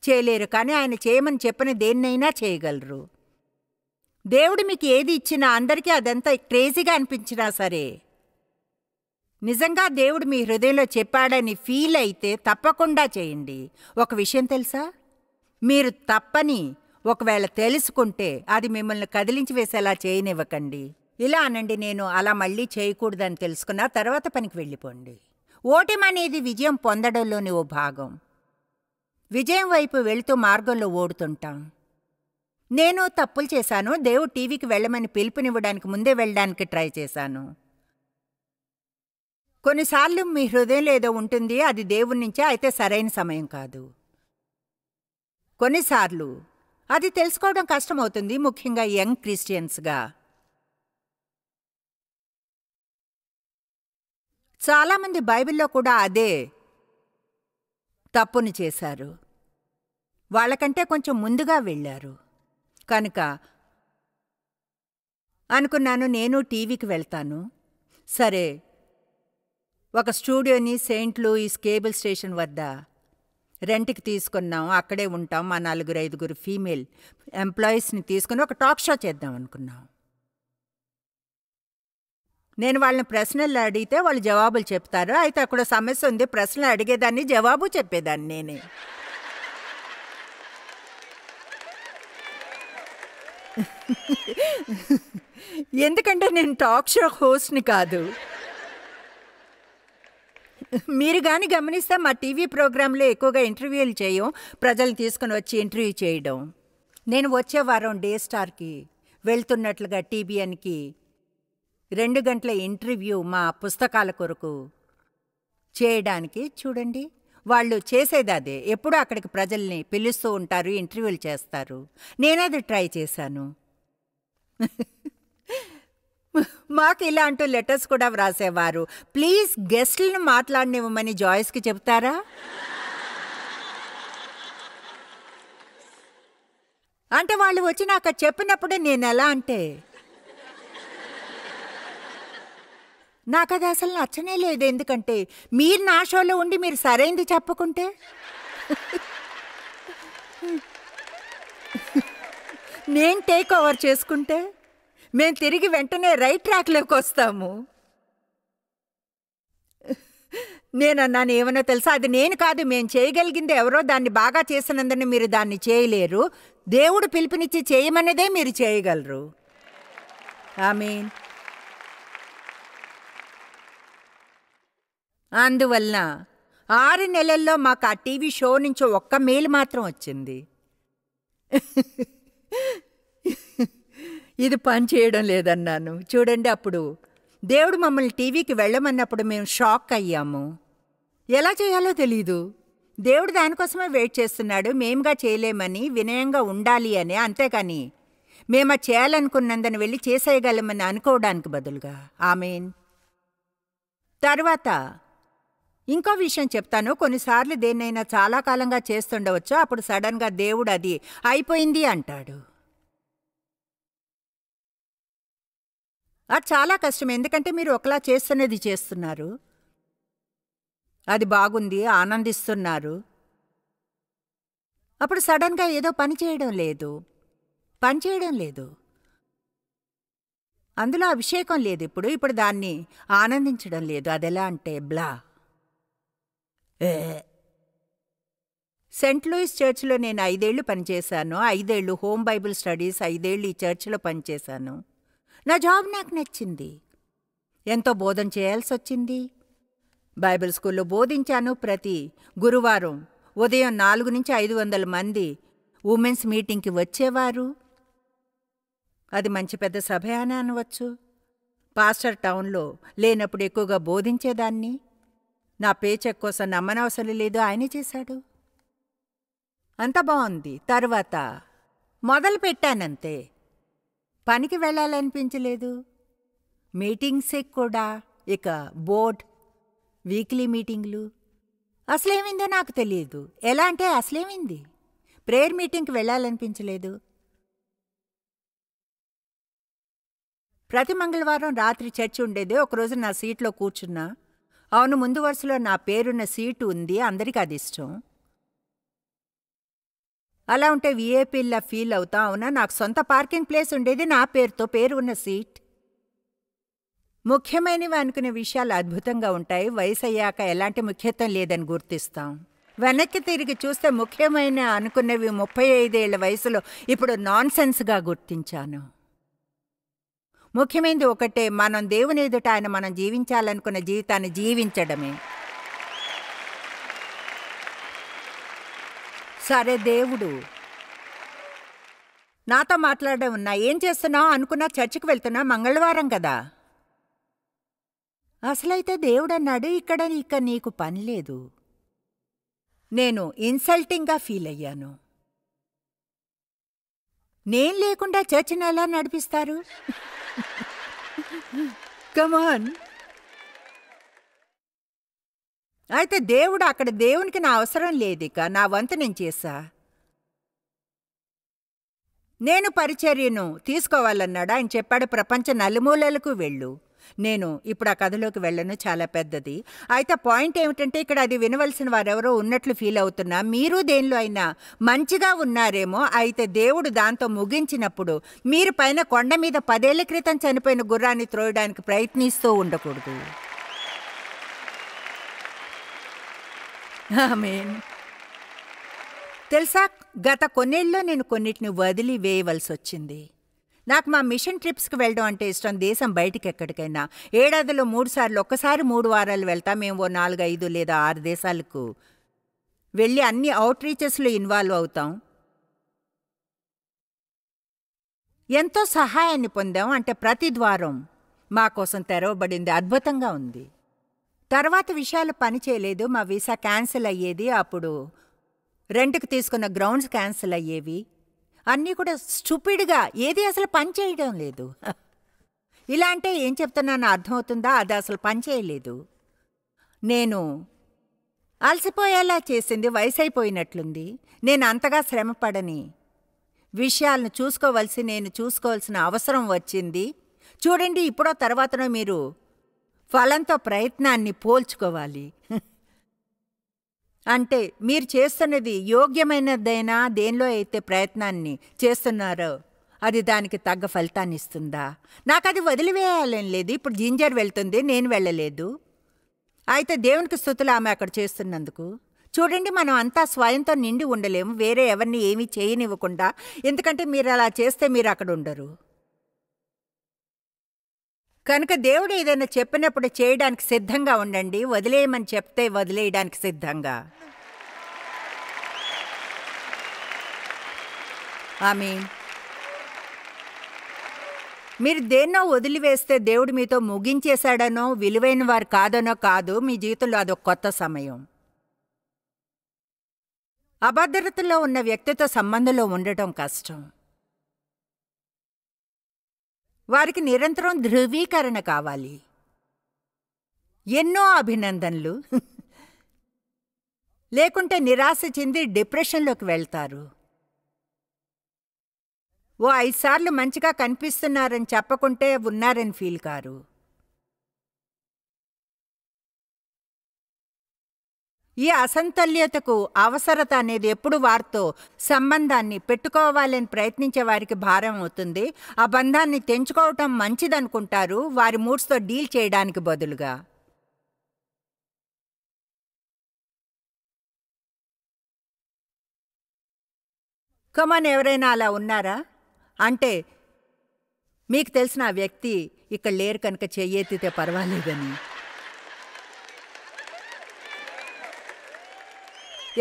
చేయలేరు, కానీ ఆయన చేయమని చెప్పిన దేన్నైనా చేయగలరు. దేవుడు మీకు ఏది ఇచ్చినా, అందరికీ అదంతా క్రేజీగా అనిపించినా సరే, నిజంగా దేవుడు మీ హృదయంలో చెప్పాడని ఫీల్ అయితే తప్పకుండా చేయండి. ఒక విషయం తెలుసా, మీరు తప్పని ఒకవేళ తెలుసుకుంటే అది మిమ్మల్ని కదిలించి వేసేలా చేయనివ్వకండి. ఇలా అనండి, నేను అలా మళ్ళీ చేయకూడదని తెలుసుకున్నా, తర్వాత పనికి వెళ్ళిపోండి. ఓటమి అనేది విజయం పొందడంలోని ఓ భాగం. విజయం వైపు వెళుతూ మార్గంలో ఓడుతుంటాం. నేను తప్పులు చేశాను. దేవుడు టీవీకి వెళ్ళమని పిలుపునివ్వడానికి ముందే వెళ్ళడానికి ట్రై చేశాను. కొన్నిసార్లు మీ హృదయంలో ఏదో ఉంటుంది, అది దేవుడి నుంచే, అయితే సరైన సమయం కాదు. కొన్నిసార్లు అది తెలుసుకోవడం కష్టమవుతుంది, ముఖ్యంగా యంగ్ క్రిస్టియన్స్గా. చాలామంది బైబిల్లో కూడా అదే తప్పుని చేశారు, వాళ్ళకంటే కొంచెం ముందుగా వెళ్ళారు. కనుక అనుకున్నాను, నేను టీవీకి వెళ్తాను. సరే, ఒక స్టూడియోని సెయింట్ లూయిస్ కేబుల్ స్టేషన్ వద్ద రెంట్కి తీసుకున్నాం. అక్కడే ఉంటాం. మా 4-5 ఫీమేల్ ఎంప్లాయీస్ని తీసుకుని ఒక టాక్ షో చేద్దాం అనుకున్నాం. నేను వాళ్ళని ప్రశ్నలు అడిగితే వాళ్ళు జవాబులు చెప్తారు. అయితే అక్కడ సమస్య ఉంది, ప్రశ్నలు అడిగేదాన్ని, జవాబు చెప్పేదాన్ని నేనే. ఎందుకంటే నేను టాక్ షో హోస్ట్ని కాదు. మీరు కానీ గమనిస్తే మా టీవీ ప్రోగ్రాంలో ఎక్కువగా ఇంటర్వ్యూలు చేయం, ప్రజల్ని తీసుకుని వచ్చి ఇంటర్వ్యూ చేయడం. నేను వచ్చే వారం డే స్టార్కి వెళ్తున్నట్లుగా టీబీఎన్కి 2 గంటల ఇంటర్వ్యూ మా పుస్తకాల కొరకు చేయడానికి. చూడండి, వాళ్ళు చేసేది అదే. ఎప్పుడూ అక్కడికి ప్రజల్ని పిలుస్తూ ఉంటారు, ఇంటర్వ్యూలు చేస్తారు. నేనది ట్రై చేశాను. మాకు ఇలా అంటూ లెటర్స్ కూడా వ్రాసేవారు, ప్లీజ్ గెస్ట్లను మాట్లాడనివ్వమని జాయిస్కి చెప్తారా. అంటే వాళ్ళు వచ్చి నాకు చెప్పినప్పుడే నేను ఎలా అంటే, నాకు అది అసలు నచ్చనే లేదు. ఎందుకంటే మీరు నా షోలో ఉండి మీరు సరైంది చెప్పకుంటే, నేను టేక్ ఓవర్ చేసుకుంటే, మేము తిరిగి వెంటనే రైట్ ట్రాక్లోకి వస్తాము. నేనన్నాను, ఏమన్నా తెలుసా, అది నేను కాదు, మేము చేయగలిగింది ఎవరో దాన్ని బాగా చేసినందున మీరు దాన్ని చేయలేరు. దేవుడు పిలుపునిచ్చి చేయమన్నదే మీరు చేయగలరు. ఆమేన్. అందువలన 6 నెలల్లో మాకు ఆ టీవీ షో నుంచి ఒక్క మెయిల్ మాత్రం వచ్చింది. ఇది పని చేయడం లేదన్నాను. చూడండి, అప్పుడు దేవుడు మమ్మల్ని టీవీకి వెళ్ళమన్నప్పుడు మేము షాక్ అయ్యాము. ఎలా చేయాలో తెలీదు. దేవుడు దానికోసమే వెయిట్ చేస్తున్నాడు, మేముగా చేయలేమని, వినయంగా ఉండాలి అని. అంతేకాని మేము చేయాలనుకున్నందుని వెళ్ళి చేసేయగలమని అనుకోవడానికి బదులుగా. ఆమేన్. తర్వాత ఇంకో విషయం చెప్తాను. కొన్నిసార్లు దేన్నైనా చాలా కాలంగా చేస్తుండవచ్చు, అప్పుడు సడన్గా దేవుడు అది అయిపోయింది అంటాడు. అది చాలా కష్టం, ఎందుకంటే మీరు ఒకలా చేస్తున్నది చేస్తున్నారు, అది బాగుంది, ఆనందిస్తున్నారు. అప్పుడు సడన్గా ఏదో పని చేయడం లేదు, అందులో అభిషేకం లేదు. ఇప్పుడు దాన్ని ఆనందించడం లేదు. అదెలా అంటే బ్లా. సెంట్ లూయిస్ చర్చ్లో నేను 5 ఏళ్ళు పనిచేశాను. 5 ఏళ్ళు హోమ్ బైబిల్ స్టడీస్, 5 ఏళ్ళు ఈ చర్చ్లో పనిచేశాను. నా జాబ్ నాకు నచ్చింది. ఎంతో బోధన చేయాల్సి వచ్చింది. బైబిల్ స్కూల్లో బోధించాను. ప్రతి గురువారం ఉదయం 4 నుంచి 500 మంది ఉమెన్స్ మీటింగ్కి వచ్చేవారు. అది మంచి పెద్ద సభ అని అనవచ్చు. పాస్టర్ టౌన్లో లేనప్పుడు ఎక్కువగా బోధించేదాన్ని. నా పేచెక్ కోసం నమ్మనవసరం లేదు, ఆయనే చేశాడు. అంత బాగుంది. తర్వాత మొదలు పెట్టానంతే, పనికి వెళ్ళాలనిపించలేదు. మీటింగ్సే కూడా, ఇక బోర్డ్, వీక్లీ మీటింగ్లు. అసలేమైందో నాకు తెలియదు. ఎలా అంటే అసలేమైంది, ప్రేయర్ మీటింగ్కి వెళ్ళాలనిపించలేదు. ప్రతి మంగళవారం రాత్రి చర్చి ఉండేది. ఒకరోజు నా సీట్లో కూర్చున్నా. అవును, ముందు వరుసలో నా పేరున్న సీటు ఉంది, అందరికీ అది ఇష్టం. అలా ఉంటే విఐపీలా ఫీల్ అవుతా. అవునా, నాకు సొంత పార్కింగ్ ప్లేస్ ఉండేది, నా పేరుతో పేరు ఉన్న సీట్. ముఖ్యమైనవి అనుకునే విషయాలు అద్భుతంగా ఉంటాయి. వయసు అయ్యాక ఎలాంటి ముఖ్యత్వం లేదని గుర్తిస్తాం. వెనక్కి తిరిగి చూస్తే ముఖ్యమైన అనుకునేవి 35 ఏళ్ల వయసులో ఇప్పుడు నాన్సెన్స్గా గుర్తించాను. ముఖ్యమైనది ఒకటే, మనం దేవుని ఎదుట ఆయన మనం జీవించాలనుకున్న జీవితాన్ని జీవించడమే. సరే, దేవుడు నాతో మాట్లాడడం ఉన్నా, ఏం చేస్తున్నావు అనుకున్నా, చర్చికి వెళ్తున్నా, మంగళవారం కదా. అసలైతే దేవుడు అన్నాడు, ఇక నీకు పని లేదు. నేను ఇన్సల్టింగ్గా ఫీల్ అయ్యాను. నేను లేకుండా చర్చిని ఎలా నడిపిస్తారు? కమాన్. అయితే దేవుడు అక్కడ, దేవునికి నా అవసరం లేదు, ఇక నా వంతు నేను చేశా. నేను పరిచర్యను తీసుకోవాలన్నాడు. ఆయన చెప్పాడు, ప్రపంచ నలుమూలలకు వెళ్ళు. నేను ఇప్పుడు ఆ కథలోకి వెళ్ళను, చాలా పెద్దది. అయితే పాయింట్ ఏమిటంటే, ఇక్కడ అది వినవలసిన వారెవరో ఉన్నట్లు ఫీల్ అవుతున్నా. మీరు దేనిలో అయినా మంచిగా ఉన్నారేమో. అయితే దేవుడు దాంతో ముగించినప్పుడు, మీరు పైన కొండ మీద 10 ఏళ్ల క్రితం చనిపోయిన గుర్రాన్ని త్రోయడానికి ప్రయత్నిస్తూ ఉండకూడదు. ఆమేన్. తెలుసా, గత కొన్నేళ్ళలో నేను కొన్నిటిని వదిలి వేయవలసి వచ్చింది. నాకు మా మిషన్ ట్రిప్స్కి వెళ్ళడం అంటే ఇష్టం. దేశం బయటికి ఎక్కడికైనా ఏడాదిలో 3 సార్లు, ఒక్కసారి 3 వారాలు వెళ్తాం. మేము 4, 5 లేదా 6 దేశాలకు వెళ్ళి అన్ని అవుట్ రీచెస్లో ఇన్వాల్వ్ అవుతాం. ఎంతో సహాయాన్ని పొందాం. అంటే ప్రతి ద్వారం మా కోసం తెరవబడింది. అద్భుతంగా ఉంది. తర్వాత విషయాలు పని చేయలేదు. మా వీసా క్యాన్సిల్ అయ్యేది. అప్పుడు రెంట్కి తీసుకున్న గ్రౌండ్స్ క్యాన్సిల్ అయ్యేవి. అన్నీ కూడా స్టూపిడ్గా, ఏది అసలు పని చేయడం లేదు. ఇలా అంటే ఏం చెప్తున్నానో అర్థమవుతుందా? అది అసలు పని చేయలేదు. నేను అలసిపోయేలా చేసింది. వయసు అయిపోయినట్లుంది. నేను అంతగా శ్రమపడని విషయాలను నేను చూసుకోవాల్సిన అవసరం వచ్చింది. చూడండి, ఇప్పుడో తర్వాతనో మీరు ఫలంతో ప్రయత్నాన్ని పోల్చుకోవాలి. అంటే మీరు చేస్తున్నది యోగ్యమైనదైనా, దేనిలో అయితే ప్రయత్నాన్ని చేస్తున్నారో అది దానికి తగ్గ ఫలితాన్ని ఇస్తుందా? నాకు అది వదిలివేయాలని లేదు. ఇప్పుడు జింజర్ వెళ్తుంది, నేను వెళ్ళలేదు. అయితే దేవునికి స్తుతులు ఆమె అక్కడ చేస్తున్నందుకు. చూడండి, మనం అంతా స్వయంతో నిండి ఉండలేము, వేరే ఎవరిని ఏమీ చేయనివ్వకుండా. ఎందుకంటే మీరు అలా చేస్తే మీరు అక్కడ ఉండరు. కనుక దేవుడు ఏదైనా చెప్పినప్పుడు చేయడానికి సిద్ధంగా ఉండండి. వదిలేయమని చెప్తే వదిలేయడానికి సిద్ధంగా. ఆమేన్. మీరు దేన్నో వదిలివేస్తే దేవుడు మీతో ముగించేశాడనో, విలువైన వారు కాదనో కాదు. మీ జీవితంలో అదొక కొత్త సమయం. అభద్రతలో ఉన్న వ్యక్తితో సంబంధంలో ఉండటం కష్టం. వారికి నిరంతరం ధృవీకరణ కావాలి. ఎన్నో అభినందనలు లేకుంటే నిరాశ చెంది డిప్రెషన్లోకి వెళ్తారు. ఓ 5 సార్లు మంచిగా కనిపిస్తున్నారని చెప్పకుంటే ఉన్నారని ఫీల్ కారు. ఈ అసంతుల్యతకు అవసరత అనేది ఎప్పుడు వారితో సంబంధాన్ని పెట్టుకోవాలని ప్రయత్నించే వారికి భారం అవుతుంది. ఆ బంధాన్ని తెంచుకోవటం మంచిదనుకుంటారు వారి మూడ్స్తో డీల్ చేయడానికి బదులుగా. కమాన్, ఎవరైనా అలా ఉన్నారా? అంటే మీకు తెలిసిన ఆ వ్యక్తి ఇక్కడ లేరు కనుక చెయ్యెత్తితే పర్వాలేదని.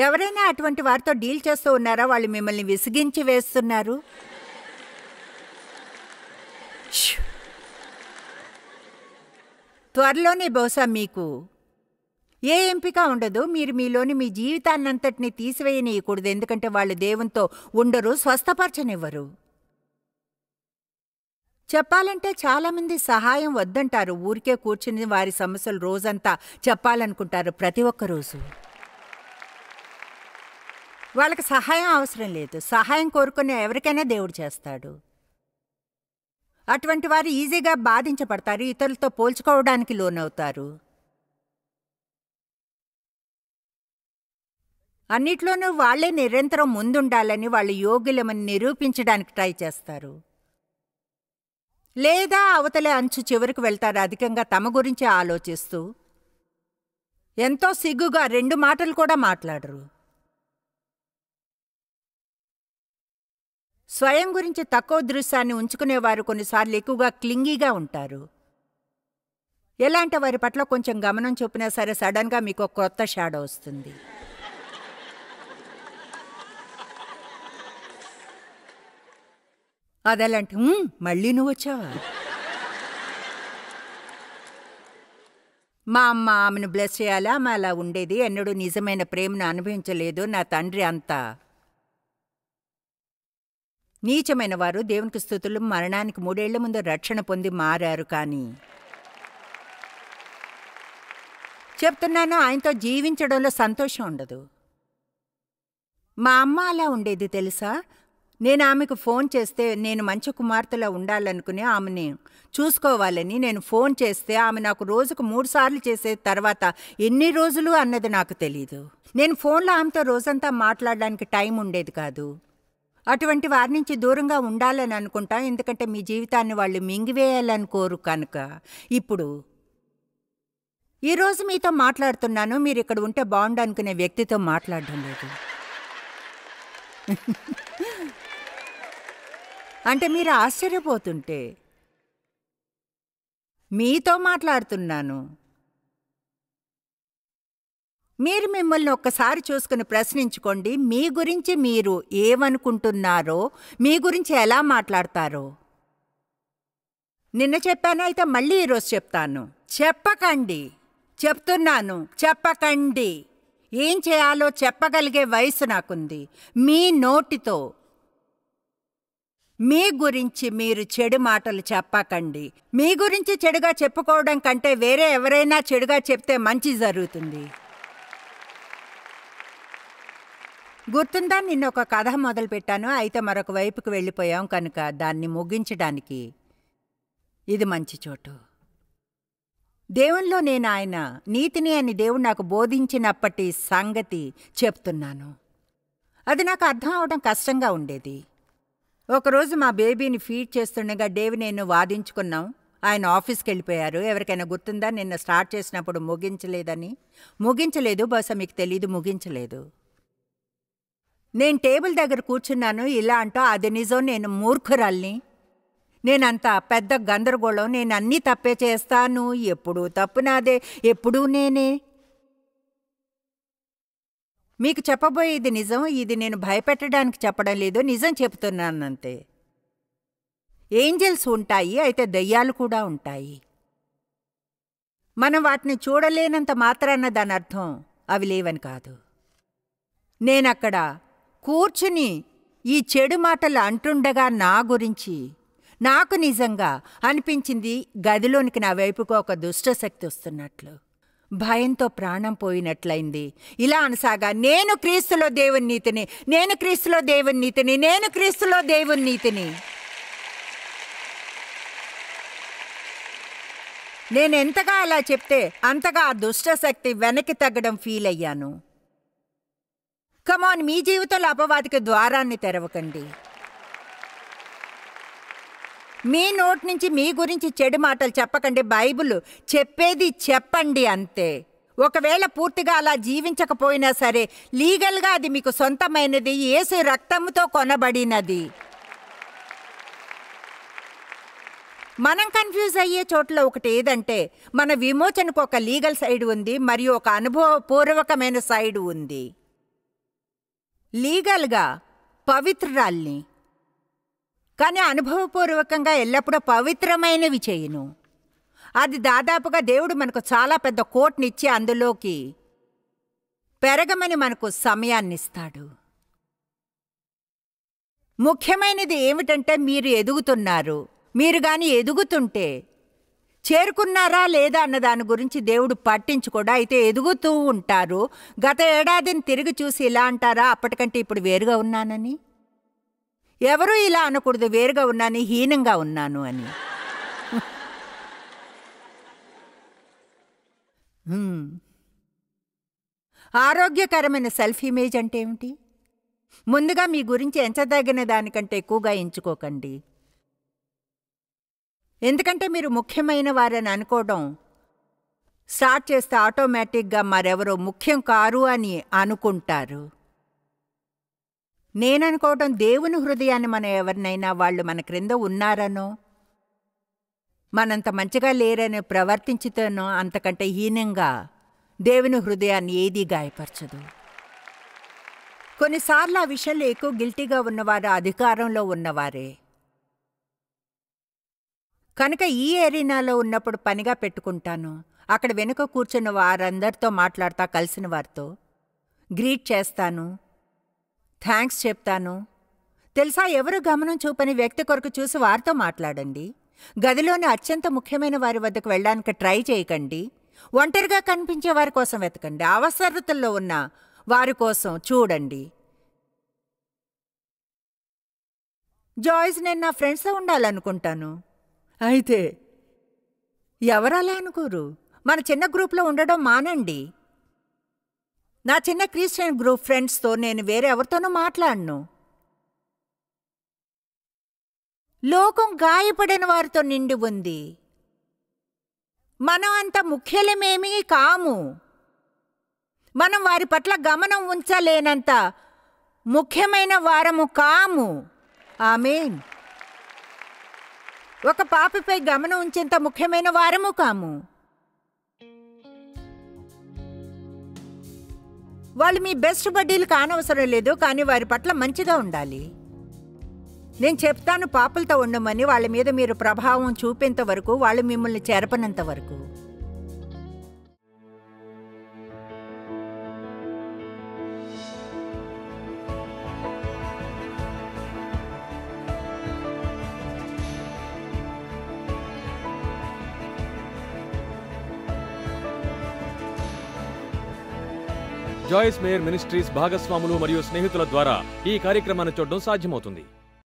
ఎవరైనా అటువంటి వారితో డీల్ చేస్తూ ఉన్నారా? వాళ్ళు మిమ్మల్ని విసిగించి వేస్తున్నారు. త్వరలోనే బహుశా మీకు ఏ ఎంపిక ఉండదు. మీరు మీలోని మీ జీవితాన్నంతటినీ తీసివేయనీయకూడదు. ఎందుకంటే వాళ్ళు దేవునితో ఉండరు, స్వస్థపరచనివ్వరు. చెప్పాలంటే చాలామంది సహాయం వద్దంటారు. ఊరికే కూర్చుని వారి సమస్యలు రోజంతా చెప్పాలనుకుంటారు, ప్రతి ఒక్క రోజు. వాళ్ళకి సహాయం అవసరం లేదు. సహాయం కోరుకునే ఎవరికైనా దేవుడు చేస్తాడు. అటువంటి వారు ఈజీగా బాధించబడతారు, ఇతరులతో పోల్చుకోవడానికి లోనవుతారు. అన్నిట్లోనూ వాళ్లే నిరంతరం ముందుండాలని, వాళ్ళు యోగ్యులమని నిరూపించడానికి ట్రై చేస్తారు. లేదా అవతలే అంచు చివరికి వెళ్తారు, అధికంగా తమ గురించి ఆలోచిస్తూ. ఎంతో సిగ్గుగా 2 మాటలు కూడా మాట్లాడరు. స్వయం గురించి తక్కువ దృశ్యాన్ని ఉంచుకునేవారు కొన్నిసార్లు ఎక్కువగా క్లింగీగా ఉంటారు. ఎలాంటి వారి పట్ల కొంచెం గమనం చూపినా సరే సడన్గా మీకు ఒక కొత్త షాడో వస్తుంది. అదెలాంటి మళ్ళీ నువ్వు వచ్చావా? మా అమ్మ ఆమెను బ్లెస్ చేయాలా? ఆమె అలా ఉండేది, ఎన్నడూ నిజమైన ప్రేమను అనుభవించలేదు. నా తండ్రి అంతా నీచమైన వారు. దేవునికి స్తుతులు, మరణానికి 3 ఏళ్ల ముందు రక్షణ పొంది మారారు. కానీ చెప్తున్నాను, ఆయనతో జీవించడంలో సంతోషం ఉండదు. మా అమ్మ అలా ఉండేది తెలుసా. నేను ఆమెకు ఫోన్ చేస్తే, నేను మంచి కుమార్తెలా ఉండాలనుకుని ఆమెని చూసుకోవాలని నేను ఫోన్ చేస్తే ఆమె నాకు రోజుకు 3 సార్లు చేసే తర్వాత ఎన్ని రోజులు అన్నది నాకు తెలీదు. నేను ఫోన్లో ఆమెతో రోజంతా మాట్లాడడానికి టైం ఉండేది కాదు. అటువంటి వారి నుంచి దూరంగా ఉండాలని అనుకుంటాం, ఎందుకంటే మీ జీవితాన్ని వాళ్ళు మింగివేయాలనుకోరు కనుక. ఇప్పుడు ఈరోజు మీతో మాట్లాడుతున్నాను, మీరు ఇక్కడ ఉంటే బాగుండు అనుకునే వ్యక్తితో మాట్లాడడం లేదు. అంటే మీరు ఆశ్చర్యపోతుంటే మీతో మాట్లాడుతున్నాను. మీరు మిమ్మల్ని ఒక్కసారి చూసుకుని ప్రశ్నించుకోండి, మీ గురించి మీరు ఏమనుకుంటున్నారో, మీ గురించి ఎలా మాట్లాడతారో. నిన్న చెప్పాను, అయితే మళ్ళీ ఈరోజు చెప్తాను. చెప్పకండి, చెప్తున్నాను, చెప్పకండి. ఏం చేయాలో చెప్పగలిగే వయసు నాకుంది. మీ నోటితో మీ గురించి మీరు చెడు మాటలు చెప్పకండి. మీ గురించి చెడుగా చెప్పుకోవడం కంటే వేరే ఎవరైనా చెడుగా చెప్తే మంచి జరుగుతుంది. గుర్తుందా, నిన్న ఒక కథ మొదలుపెట్టాను, అయితే మరొక వైపుకు వెళ్ళిపోయాం కనుక దాన్ని ముగించడానికి ఇది మంచి చోటు. దేవునిలో నేను ఆయన నీతిని అని దేవుడు నాకు బోధించినప్పటి సంగతి చెప్తున్నాను. అది నాకు అర్థం అవడం కష్టంగా ఉండేది. ఒకరోజు మా బేబీని ఫీడ్ చేస్తుండగా డేవ్ నేను వాదించుకున్నాం. ఆయన ఆఫీస్కి వెళ్ళిపోయారు. ఎవరికైనా గుర్తుందా నిన్న స్టార్ట్ చేసినప్పుడు ముగించలేదు. బహుశా మీకు తెలీదు, ముగించలేదు. నేను టేబుల్ దగ్గర కూర్చున్నాను. ఇలా అంటూ అది నిజం, నేను మూర్ఖురాల్ని. నేనంత పెద్ద గందరగోళం, నేను అన్నీ తప్పే చేస్తాను, ఎప్పుడూ తప్పు నాదే, ఎప్పుడూ నేనే. మీకు చెప్పబోయేది నిజం. ఇది నేను భయపెట్టడానికి చెప్పడం లేదు, నిజం చెప్తున్నానంతే. ఏంజెల్స్ ఉంటాయి, అయితే దెయ్యాలు కూడా ఉంటాయి. మనం వాటిని చూడలేనంత మాత్రాన దాని అర్థం అవి లేవని కాదు. నేనక్కడ కూర్చుని ఈ చెడు మాటలు అంటుండగా నా గురించి నాకు నిజంగా అనిపించింది, గదిలోనికి నా వైపుకు ఒక దుష్టశక్తి వస్తున్నట్లు. భయంతో ప్రాణం పోయినట్లయింది. ఇలా అనసాగా, నేను క్రీస్తులో దేవుని నీతిని, నేను క్రీస్తులో దేవుని నీతిని, నేను క్రీస్తులో దేవుని నీతిని. నేనెంతగా అలా చెప్తే అంతగా ఆ దుష్టశక్తి వెనక్కి తగ్గడం ఫీల్ అయ్యాను. కమాన్, మీ జీవితంలో అపవాదికి ద్వారాన్ని తెరవకండి. మీ నోటి నుంచి మీ గురించి చెడు మాటలు చెప్పకండి. బైబిల్ చెప్పేది చెప్పండి అంతే. ఒకవేళ పూర్తిగా అలా జీవించకపోయినా సరే, లీగల్గా అది మీకు సొంతమైనది, యేసు రక్తంతో కొనబడినది. మనం కన్ఫ్యూజ్ అయ్యే చోట్ల ఒకటి ఏదంటే, మన విమోచనకు ఒక లీగల్ సైడ్ ఉంది మరియు ఒక అనుభవపూర్వకమైన సైడ్ ఉంది. లీగల్గా పవిత్రురాల్ని, కానీ అనుభవపూర్వకంగా ఎల్లప్పుడూ పవిత్రమైనవి చేయను. అది దాదాపుగా దేవుడు మనకు చాలా పెద్ద కోట్నిచ్చి అందులోకి పెరగమని మనకు సమయాన్నిస్తాడు. ముఖ్యమైనది ఏమిటంటే, మీరు ఎదుగుతున్నారు. మీరు గాని ఎదుగుతుంటే చేరుకున్నారా లేదా అన్న దాని గురించి దేవుడు పట్టించుకోడా. అయితే ఎదుగుతూ ఉంటారు. గత ఏడాదిని తిరిగి చూసి ఇలా అంటారా, అప్పటికంటే ఇప్పుడు వేరుగా ఉన్నానని? ఎవరూ ఇలా అనకూడదు, వేరుగా ఉన్నాను, హీనంగా ఉన్నాను అని. ఆరోగ్యకరమైన సెల్ఫ్ ఇమేజ్ అంటే ఏమిటి? ముందుగా మీ గురించి ఎంచదగిన దానికంటే ఎక్కువగా ఎంచుకోకండి. ఎందుకంటే మీరు ముఖ్యమైన వారని అనుకోవడం స్టార్ట్ చేస్తే ఆటోమేటిక్గా మరెవరో ముఖ్యం కారు అని అనుకుంటారు. నేననుకోవడం, దేవుని హృదయాన్ని మనం ఎవరినైనా వాళ్ళు మన క్రింద ఉన్నారనో, మనంత మంచిగా లేరని ప్రవర్తించితేనో అంతకంటే హీనంగా దేవుని హృదయాన్ని ఏదీ గాయపరచదు. కొన్నిసార్లు ఆ విషయంలో ఎక్కువ గిల్టీగా ఉన్నవారు అధికారంలో ఉన్నవారే. కనుక ఈ ఏరియాలో ఉన్నప్పుడు పనిగా పెట్టుకుంటాను. అక్కడ వెనుక కూర్చున్న వారందరితో మాట్లాడతా, కలిసిన వారితో గ్రీట్ చేస్తాను, థ్యాంక్స్ చెప్తాను. తెలుసా, ఎవరు గమనం చూపని వ్యక్తి కొరకు చూసి వారితో మాట్లాడండి. గదిలోని అత్యంత ముఖ్యమైన వారి వద్దకు వెళ్ళడానికి ట్రై చేయకండి. ఒంటరిగా కనిపించే వారి కోసం వెతకండి. అవసరతల్లో ఉన్న వారి కోసం చూడండి. జాయ్స్, నేను నా ఫ్రెండ్స్తో ఉండాలనుకుంటాను. అయితే ఎవరలా అనుకోరు. మన చిన్న గ్రూప్లో ఉండడం మానండి. నా చిన్న క్రిస్టియన్ గ్రూప్ ఫ్రెండ్స్తో నేను వేరే ఎవరితోనూ మాట్లాడను. లోకం గాయపడిన వారితో నిండి ఉంది. మనం అంత ముఖ్యమేమీ కాము. మనం వారి పట్ల గమనం ఉంచలేనంత ముఖ్యమైన వారము కాము. ఆమేన్. ఒక పాపపై గమనం ఉంచేంత ముఖ్యమైన వారము కాము. వాళ్ళు మీ బెస్ట్ బడ్డీలు కానవసరం లేదు, కానీ వారి పట్ల మంచిగా ఉండాలి. నేను చెప్తాను పాపలతో ఉండమని, వాళ్ళ మీద మీరు ప్రభావం చూపేంత వరకు, వాళ్ళు మిమ్మల్ని చెరపనంత వరకు. జాయిస్ మేయర్ మినిస్ట్రీస్ భాగస్వాములు మరియు స్నేహితుల ద్వారా ఈ కార్యక్రమాన్ని చూడడం సాధ్యమవుతుంది.